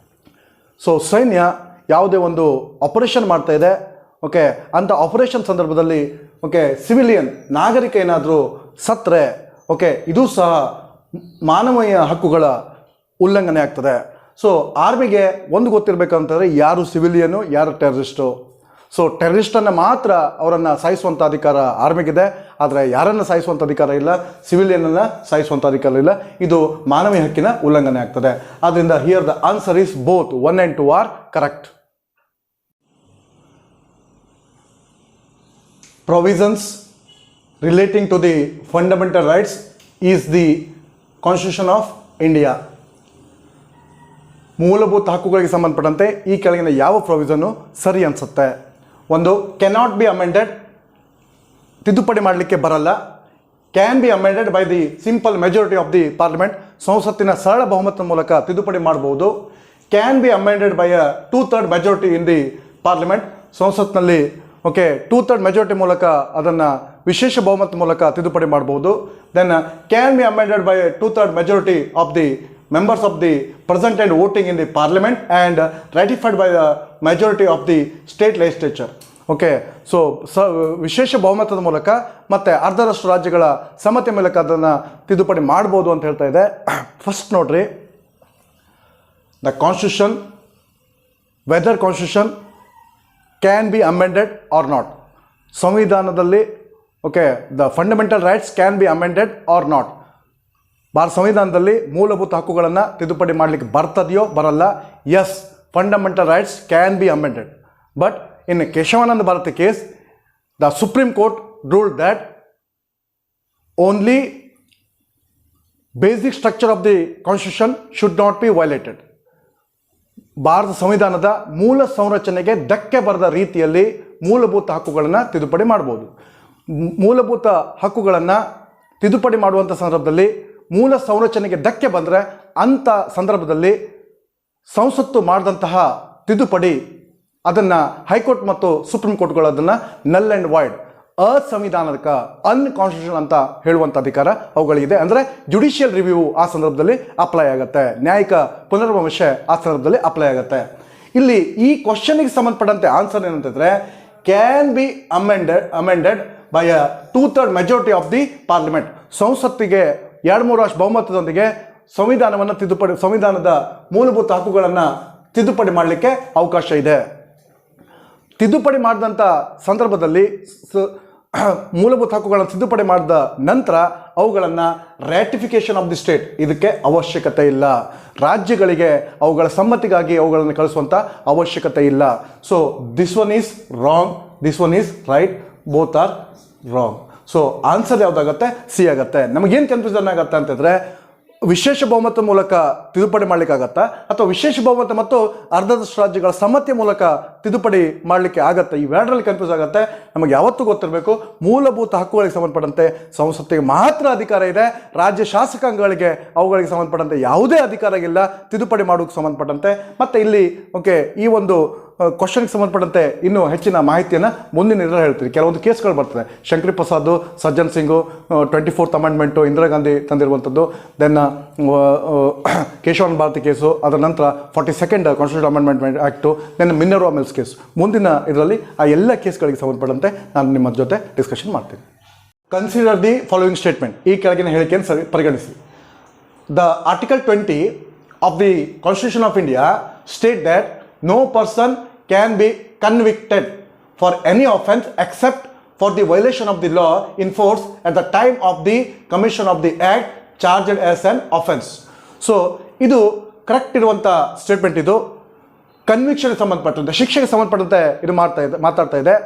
So ಸೈನ್ಯ ಯಾವುದೇ ಒಂದು ಆಪರೇಷನ್ ಮಾಡ್ತಾ ಇದೆ, ಓಕೆ, ಅಂಥ ಆಪರೇಷನ್ ಸಂದರ್ಭದಲ್ಲಿ ಓಕೆ ಸಿವಿಲಿಯನ್ ನಾಗರಿಕ ಏನಾದರೂ ಸತ್ತರೆ ಓಕೆ ಇದು ಸಹ ಮಾನವೀಯ ಹಕ್ಕುಗಳ ಉಲ್ಲಂಘನೆ ಆಗ್ತದೆ. ಸೊ ಆರ್ಮಿಗೆ ಒಂದು ಗೊತ್ತಿರಬೇಕಂತಂದರೆ ಯಾರು ಸಿವಿಲಿಯನು ಯಾರು ಟೆರರಿಸ್ಟು. ಸೊ ಟೆರರಿಸ್ಟನ್ನು ಮಾತ್ರ ಅವರನ್ನು ಸಾಯಿಸುವಂಥ ಅಧಿಕಾರ ಆರ್ಮಿಗಿದೆ, ಆದರೆ ಯಾರನ್ನು ಸಾಯಿಸುವಂಥ ಅಧಿಕಾರ ಇಲ್ಲ, ಸಿವಿಲಿಯನನ್ನು ಸಾಯಿಸುವಂಥ ಅಧಿಕಾರ ಇಲ್ಲ. ಇದು ಮಾನವೀಯ ಹಕ್ಕಿನ ಉಲ್ಲಂಘನೆ ಆಗ್ತದೆ. ಆದ್ದರಿಂದ here the answer is both 1 and 2 are correct. Provisions relating to the fundamental rights is the Constitution of India. ಮೂಲಭೂತ ಹಕ್ಕುಗಳಿಗೆ ಸಂಬಂಧಪಟ್ಟಂತೆ ಈ ಕೆಳಗಿನ ಯಾವ ಪ್ರೊವಿಷನ್ನು ಸರಿ ಅನಿಸುತ್ತೆ? ಒಂದು, ಕೆನಾಟ್ ಬಿ ಅಮೆಂಡೆಡ್, ತಿದ್ದುಪಡಿ ಮಾಡಲಿಕ್ಕೆ ಬರಲ್ಲ. Can be amended by the simple majority of the parliament, ಸಂಸತ್ತಿನ ಸರಳ ಬಹುಮತದ ಮೂಲಕ ತಿದ್ದುಪಡಿ ಮಾಡಬಹುದು. Can be amended by a 2/3 majority in the parliament, ಸಂಸತ್ನಲ್ಲಿ ಓಕೆ 2/3 ಮೆಜಾರಿಟಿ ಮೂಲಕ ಅದನ್ನು ವಿಶೇಷ ಬಹುಮತ ಮೂಲಕ ತಿದ್ದುಪಡಿ ಮಾಡಬಹುದು. Then can be amended by 2/3 majority of the members of the present and voting in the parliament and ratified by the majority of the state legislature. Okay, so ವಿಶೇಷ ಬಹುಮತದ ಮೂಲಕ ಮತ್ತು ಅರ್ಧರಷ್ಟು ರಾಜ್ಯಗಳ ಸಮ್ಮತಿ ಮೂಲಕ ಅದನ್ನು ತಿದ್ದುಪಡಿ ಮಾಡ್ಬೋದು ಅಂತ ಹೇಳ್ತಾ ಇದೆ. ಫಸ್ಟ್ ನೋಡ್ರಿ, the constitution, whether constitution can be amended or not. ಸಂವಿಧಾನದಲ್ಲಿ okay the fundamental rights can be amended or not. ಭಾರತ ಸಂವಿಧಾನದಲ್ಲಿ ಮೂಲಭೂತ ಹಕ್ಕುಗಳನ್ನು ತಿದ್ದುಪಡಿ ಮಾಡಲಿಕ್ಕೆ ಬರ್ತದೆಯೋ ಬರಲ್ಲ? Yes, fundamental rights can be amended. But in Kesavananda Bharati case, the supreme court ruled that only basic structure of the constitution should not be violated. ಭಾರತ ಸಂವಿಧಾನದ ಮೂಲ ಸಂರಚನೆಗೆ ಧಕ್ಕೆ ಬರದ ರೀತಿಯಲ್ಲಿ ಮೂಲಭೂತ ಹಕ್ಕುಗಳನ್ನು ತಿದ್ದುಪಡಿ ಮಾಡ್ಬೋದು. ಮೂಲಭೂತ ಹಕ್ಕುಗಳನ್ನು ತಿದ್ದುಪಡಿ ಮಾಡುವಂಥ ಸಂದರ್ಭದಲ್ಲಿ ಮೂಲ ಸಂರಚನೆಗೆ ಧಕ್ಕೆ ಬಂದರೆ ಅಂಥ ಸಂದರ್ಭದಲ್ಲಿ ಸಂಸತ್ತು ಮಾಡಿದಂತಹ ತಿದ್ದುಪಡಿ ಅದನ್ನು ಹೈಕೋರ್ಟ್ ಮತ್ತು ಸುಪ್ರೀಂ ಕೋರ್ಟ್ಗಳು ಅದನ್ನು ನಲ್ ಆ್ಯಂಡ್ ವಾಯ್ಡ್, ಅಸಂವಿಧಾನಿಕ, ಅನ್ಕಾನ್ಸ್ಟಿಟ್ಯೂಷನಲ್ ಅಂತ ಹೇಳುವಂಥ ಅಧಿಕಾರ ಅವುಗಳಿಗಿದೆ. ಅಂದರೆ ಜುಡಿಷಿಯಲ್ ರಿವ್ಯೂ ಆ ಸಂದರ್ಭದಲ್ಲಿ ಅಪ್ಲೈ ಆಗುತ್ತೆ, ನ್ಯಾಯಿಕ ಪುನರ್ವಿಮರ್ಶೆ ಆ ಸಂದರ್ಭದಲ್ಲಿ ಅಪ್ಲೈ ಆಗುತ್ತೆ. ಇಲ್ಲಿ ಈ ಕ್ವಶನಿಗೆ ಸಂಬಂಧಪಟ್ಟಂತೆ ಆನ್ಸರ್ ಏನಂತಂದರೆ can be amended by a 2/3 majority of the parliament. ಸಂಸತ್ತಿಗೆ 2/3 ಬಹುಮತದೊಂದಿಗೆ ಸಂವಿಧಾನದ ಮೂಲಭೂತ ಹಕ್ಕುಗಳನ್ನು ತಿದ್ದುಪಡಿ ಮಾಡಲಿಕ್ಕೆ ಅವಕಾಶ ಇದೆ. ತಿದ್ದುಪಡಿ ಮಾಡಿದಂಥ ಸಂದರ್ಭದಲ್ಲಿ ಮೂಲಭೂತ ಹಕ್ಕುಗಳನ್ನು ತಿದ್ದುಪಡಿ ಮಾಡಿದ ನಂತರ ಅವುಗಳನ್ನು ರ್ಯಾಟಿಫಿಕೇಶನ್ ಆಫ್ ದಿ ಸ್ಟೇಟ್ ಇದಕ್ಕೆ ಅವಶ್ಯಕತೆ ಇಲ್ಲ. ರಾಜ್ಯಗಳಿಗೆ ಅವುಗಳ ಸಮ್ಮತಿಗಾಗಿ ಅವುಗಳನ್ನು ಕಳಿಸುವಂಥ ಅವಶ್ಯಕತೆ ಇಲ್ಲ. So this one is wrong, this one is right, both are wrong. So answer ಯಾವುದಾಗತ್ತೆ? ಸಿ ಆಗುತ್ತೆ. ನಮಗೇನು ಕನ್ಫ್ಯೂಷನ್ ಆಗುತ್ತೆ ಅಂತಂದರೆ ವಿಶೇಷ ಬಹುಮತ ಮೂಲಕ ತಿದ್ದುಪಡಿ ಮಾಡಲಿಕ್ಕಾಗತ್ತಾ ಅಥವಾ ವಿಶೇಷ ಬಹುಮತ ಮತ್ತು ಅರ್ಧದಷ್ಟು ರಾಜ್ಯಗಳ ಸಮ್ಮತಿಯ ಮೂಲಕ ತಿದ್ದುಪಡಿ ಮಾಡಲಿಕ್ಕೆ ಆಗತ್ತೆ? ಇವೆರಡರಲ್ಲಿ ಕನ್ಫ್ಯೂಸ್ ಆಗುತ್ತೆ. ನಮಗೆ ಯಾವತ್ತೂ ಗೊತ್ತಿರಬೇಕು, ಮೂಲಭೂತ ಹಕ್ಕುಗಳಿಗೆ ಸಂಬಂಧಪಟ್ಟಂತೆ ಸಂಸತ್ತಿಗೆ ಮಾತ್ರ ಅಧಿಕಾರ ಇದೆ. ರಾಜ್ಯ ಶಾಸಕಾಂಗಗಳಿಗೆ ಅವುಗಳಿಗೆ ಸಂಬಂಧಪಟ್ಟಂತೆ ಯಾವುದೇ ಅಧಿಕಾರ ಇಲ್ಲ ತಿದ್ದುಪಡಿ ಮಾಡೋಕ್ಕೆ ಸಂಬಂಧಪಟ್ಟಂತೆ. ಮತ್ತು ಇಲ್ಲಿ ಈ ಒಂದು ಕ್ವಶನ್ಗೆ ಸಂಬಂಧಪಟ್ಟಂತೆ ಇನ್ನೂ ಹೆಚ್ಚಿನ ಮಾಹಿತಿಯನ್ನು ಮುಂದಿನ ಇದರಲ್ಲಿ ಹೇಳ್ತೀವಿ. ಕೆಲವೊಂದು ಕೇಸ್ಗಳು ಬರ್ತದೆ. ಶಂಕರಿ ಪ್ರಸಾದ್, ಸಜ್ಜನ್ ಸಿಂಗು, 24th ಅಮೆಂಡ್ಮೆಂಟು ಇಂದಿರಾ ಗಾಂಧಿ ತಂದಿರುವಂಥದ್ದು, ದೆನ್ ಕೇಶವನ್ ಭಾರತಿ ಕೇಸು, ಅದರ ನಂತರ 42nd constitution amendment act, then Minerva Mills case. ಮುಂದಿನ ಇದರಲ್ಲಿ ಆ ಎಲ್ಲ ಕೇಸ್ಗಳಿಗೆ ಸಂಬಂಧಪಟ್ಟಂತೆ ನಾನು ನಿಮ್ಮ ಜೊತೆ ಡಿಸ್ಕಷನ್ ಮಾಡ್ತೀನಿ. Consider the following statement. ಈ ಕೆಳಗಿನ ಹೇಳಿಕೆಯನ್ನು ಪರಿಗಣಿಸಿ. The article 20 of the constitution of India state that no person can be convicted for any offense except for the violation of the law in force at the time of the commission of the act charged as an offense. So ಇದು correct ಇರುವಂಥ statement. ಇದು ಕನ್ವಿಕ್ಷನ್ಗೆ ಸಂಬಂಧಪಟ್ಟಂತೆ, ಶಿಕ್ಷೆಗೆ ಸಂಬಂಧಪಟ್ಟಂತೆ ಇದು ಮಾತಾಡ್ತಾ ಇದೆ.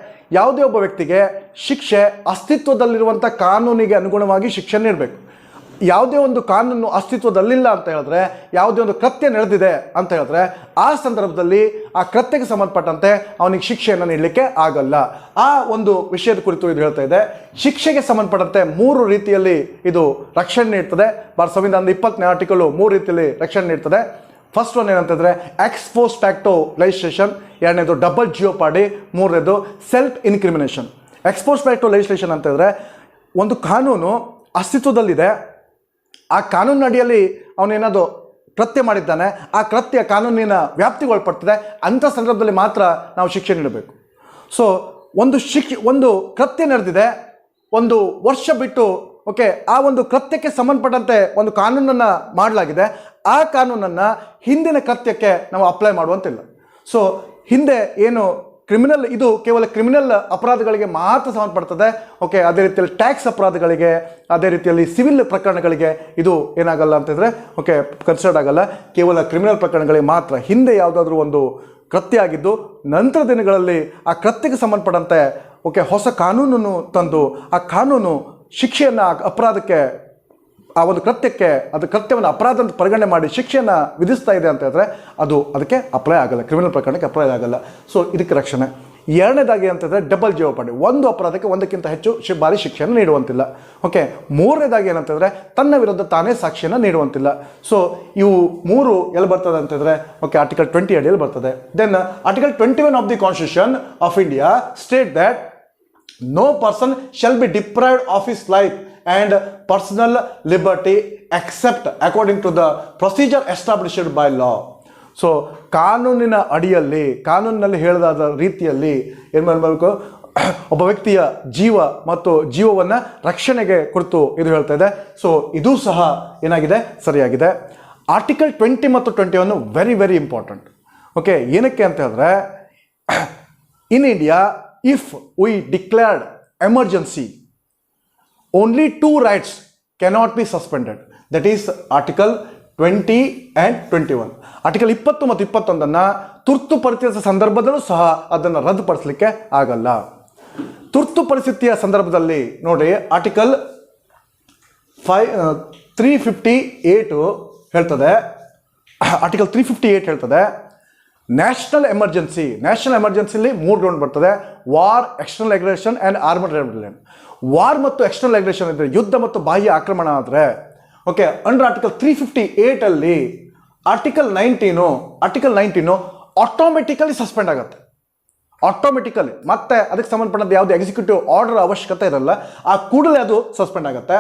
ಯಾವುದೇ ಒಬ್ಬ ವ್ಯಕ್ತಿಗೆ ಶಿಕ್ಷೆ ಅಸ್ತಿತ್ವದಲ್ಲಿರುವಂಥ ಕಾನೂನಿಗೆ ಅನುಗುಣವಾಗಿ ಶಿಕ್ಷೆ ನೀಡಬೇಕು. ಯಾವುದೇ ಒಂದು ಕಾನೂನು ಅಸ್ತಿತ್ವದಲ್ಲಿಲ್ಲ ಅಂತ ಹೇಳಿದ್ರೆ, ಯಾವುದೇ ಒಂದು ಕೃತ್ಯ ನಡೆದಿದೆ ಅಂತ ಹೇಳಿದ್ರೆ, ಆ ಸಂದರ್ಭದಲ್ಲಿ ಆ ಕೃತ್ಯಕ್ಕೆ ಸಂಬಂಧಪಟ್ಟಂತೆ ಅವನಿಗೆ ಶಿಕ್ಷೆಯನ್ನು ನೀಡಲಿಕ್ಕೆ ಆಗಲ್ಲ. ಆ ಒಂದು ವಿಷಯದ ಕುರಿತು ಇದು ಹೇಳ್ತಾ ಇದೆ. ಶಿಕ್ಷೆಗೆ ಸಂಬಂಧಪಟ್ಟಂತೆ 3 ರೀತಿಯಲ್ಲಿ ಇದು ರಕ್ಷಣೆ ನೀಡ್ತದೆ. ಭಾರತ ಸಂವಿಧಾನದ 20ನೇ ಆರ್ಟಿಕಲ್ 3 ರೀತಿಯಲ್ಲಿ ರಕ್ಷಣೆ ನೀಡ್ತದೆ. ಫಸ್ಟ್ ಒನ್ ಏನಂತಂದರೆ ಎಕ್ಸ್ ಪೋಸ್ಟ್ ಫ್ಯಾಕ್ಟೋ ಲೆಜಿಸ್ಲೇಷನ್, ಎರಡನೇದು ಡಬಲ್ ಜಿಯೋಪಾಡಿ, ಮೂರನೇದು self incrimination. Ex post facto legislation ಅಂತಂದರೆ ಒಂದು ಕಾನೂನು ಅಸ್ತಿತ್ವದಲ್ಲಿದೆ, ಆ ಕಾನೂನಿನ ಅಡಿಯಲ್ಲಿ ಅವನೇನಾದರೂ ಕೃತ್ಯ ಮಾಡಿದ್ದಾನೆ, ಆ ಕೃತ್ಯ ಕಾನೂನಿನ ವ್ಯಾಪ್ತಿಗೆ ಒಳಪಡ್ತದೆ, ಅಂಥ ಸಂದರ್ಭದಲ್ಲಿ ಮಾತ್ರ ನಾವು ಶಿಕ್ಷೆ ನೀಡಬೇಕು. ಸೊ ಒಂದು ಕೃತ್ಯ ನಡೆದಿದೆ, ಒಂದು ವರ್ಷ ಬಿಟ್ಟು ಆ ಒಂದು ಕೃತ್ಯಕ್ಕೆ ಸಂಬಂಧಪಟ್ಟಂತೆ ಒಂದು ಕಾನೂನನ್ನು ಮಾಡಲಾಗಿದೆ, ಆ ಕಾನೂನನ್ನು ಹಿಂದಿನ ಕೃತ್ಯಕ್ಕೆ ನಾವು ಅಪ್ಲೈ ಮಾಡುವಂತಿಲ್ಲ. ಸೊ ಹಿಂದೆ ಏನು ಕ್ರಿಮಿನಲ್, ಇದು ಕೇವಲ ಕ್ರಿಮಿನಲ್ ಅಪರಾಧಗಳಿಗೆ ಮಾತ್ರ ಸಂಬಂಧಪಡ್ತದೆ. ಅದೇ ರೀತಿಯಲ್ಲಿ ಟ್ಯಾಕ್ಸ್ ಅಪರಾಧಗಳಿಗೆ, ಅದೇ ರೀತಿಯಲ್ಲಿ ಸಿವಿಲ್ ಪ್ರಕರಣಗಳಿಗೆ ಇದು ಏನಾಗಲ್ಲ ಅಂತಂದರೆ ಕನ್ಸಿಡರ್ಡ್ ಆಗಲ್ಲ. ಕೇವಲ ಕ್ರಿಮಿನಲ್ ಪ್ರಕರಣಗಳಿಗೆ ಮಾತ್ರ. ಹಿಂದೆ ಯಾವುದಾದ್ರೂ ಒಂದು ಕೃತ್ಯ ಆಗಿದ್ದು ನಂತರ ದಿನಗಳಲ್ಲಿ ಆ ಕೃತ್ಯಕ್ಕೆ ಸಂಬಂಧಪಟ್ಟಂತೆ ಹೊಸ ಕಾನೂನನ್ನು ತಂದು ಆ ಕಾನೂನು ಶಿಕ್ಷೆಯನ್ನು ಅಪರಾಧಕ್ಕೆ, ಆ ಒಂದು ಕೃತ್ಯಕ್ಕೆ, ಅದು ಕೃತ್ಯವನ್ನು ಅಪರಾಧ ಅಂತ ಪರಿಗಣನೆ ಮಾಡಿ ಶಿಕ್ಷೆಯನ್ನು ವಿಧಿಸ್ತಾ ಇದೆ ಅಂತ ಹೇಳಿದ್ರೆ ಅದು ಅದಕ್ಕೆ ಅಪ್ಲೈ ಆಗಲ್ಲ, ಕ್ರಿಮಿನಲ್ ಪ್ರಕರಣಕ್ಕೆ ಅಪ್ಲೈ ಆಗಲ್ಲ. ಸೊ ಇದಕ್ಕೆ ರಕ್ಷಣೆ. ಎರಡನೇದಾಗಿ ಅಂತಂದರೆ ಡಬಲ್ ಜಿಯೋಪಾಡಿ, ಒಂದು ಅಪರಾಧಕ್ಕೆ ಒಂದಕ್ಕಿಂತ ಹೆಚ್ಚು ಬಾರಿ ಶಿಕ್ಷೆಯನ್ನು ನೀಡುವಂತಿಲ್ಲ. ಮೂರನೇದಾಗಿ ಏನಂತಂದರೆ ತನ್ನ ವಿರುದ್ಧ ತಾನೇ ಸಾಕ್ಷಿಯನ್ನು ನೀಡುವಂತಿಲ್ಲ. ಸೊ ಇವು 3 ಎಲ್ಲಿ ಬರ್ತದೆ ಅಂತಂದರೆ ಆರ್ಟಿಕಲ್ 20 ಅಡಿಯಲ್ಲಿ ಬರ್ತದೆ. Then article 21 of the constitution of India state that no person shall be deprived of his life and personal liberty except according to the procedure established by law. So ಕಾನೂನಿನ ಅಡಿಯಲ್ಲಿ, ಕಾನೂನಿನಲ್ಲಿ ಹೇಳಿದಾದ ರೀತಿಯಲ್ಲಿ ಏನು ಮಾಡಬೇಕು, ಒಬ್ಬ ವ್ಯಕ್ತಿಯ ಜೀವ ಮತ್ತು ಜೀವವನ್ನು ರಕ್ಷಣೆಗೆ ಕುರಿತು ಇದು ಹೇಳ್ತಾ ಇದೆ. ಸೊ ಇದು ಸಹ ಏನಾಗಿದೆ, ಸರಿಯಾಗಿದೆ. ಆರ್ಟಿಕಲ್ 20 ಮತ್ತು 21 ವೆರಿ ವೆರಿ ಇಂಪಾರ್ಟೆಂಟ್. ಏನಕ್ಕೆ ಅಂತ ಹೇಳಿದ್ರೆ, in India if we declared emergency, only 2 rights cannot be suspended. That is Article 20 and 21. Article 20 ಮತ್ತು 21 ತುರ್ತು ಪರಿಸ್ಥಿತಿಯ ಸಂದರ್ಭದಲ್ಲೂ ಸಹ ಅದನ್ನು ರದ್ದುಪಡಿಸಲಿಕ್ಕೆ ಆಗಲ್ಲ. ತುರ್ತು ಪರಿಸ್ಥಿತಿಯ ಸಂದರ್ಭದಲ್ಲಿ ನೋಡಿ, ಆರ್ಟಿಕಲ್ 358 ಹೇಳ್ತದೆ, ಆರ್ಟಿಕಲ್ 358 ಹೇಳ್ತದೆ ನ್ಯಾಷನಲ್ ಎಮರ್ಜೆನ್ಸಿಲಿ 3 ಗ್ರೌಂಡ್ ಬರ್ತದೆ. War, external aggression and armed rebellion. War ಮತ್ತು ಎಕ್ಸ್ಟರ್ನಲ್ ಅಗ್ರೆಷನ್ ಇದ್ದರೆ, ಯುದ್ಧ ಮತ್ತು ಬಾಹ್ಯ ಆಕ್ರಮಣ ಆದರೆ ಅಂಡರ್ ಆರ್ಟಿಕಲ್ 358 ಅಲ್ಲಿ ಆರ್ಟಿಕಲ್ 19 ಆಟೋಮೆಟಿಕಲಿ ಸಸ್ಪೆಂಡ್ ಆಗುತ್ತೆ. ಆಟೋಮೆಟಿಕಲಿ ಮತ್ತೆ ಅದಕ್ಕೆ ಸಂಬಂಧಪಟ್ಟಂತೆ ಯಾವುದೇ ಎಕ್ಸಿಕ್ಯೂಟಿವ್ ಆರ್ಡರ್ ಅವಶ್ಯಕತೆ ಇರಲ್ಲ, ಆ ಕೂಡಲೇ ಅದು ಸಸ್ಪೆಂಡ್ ಆಗುತ್ತೆ.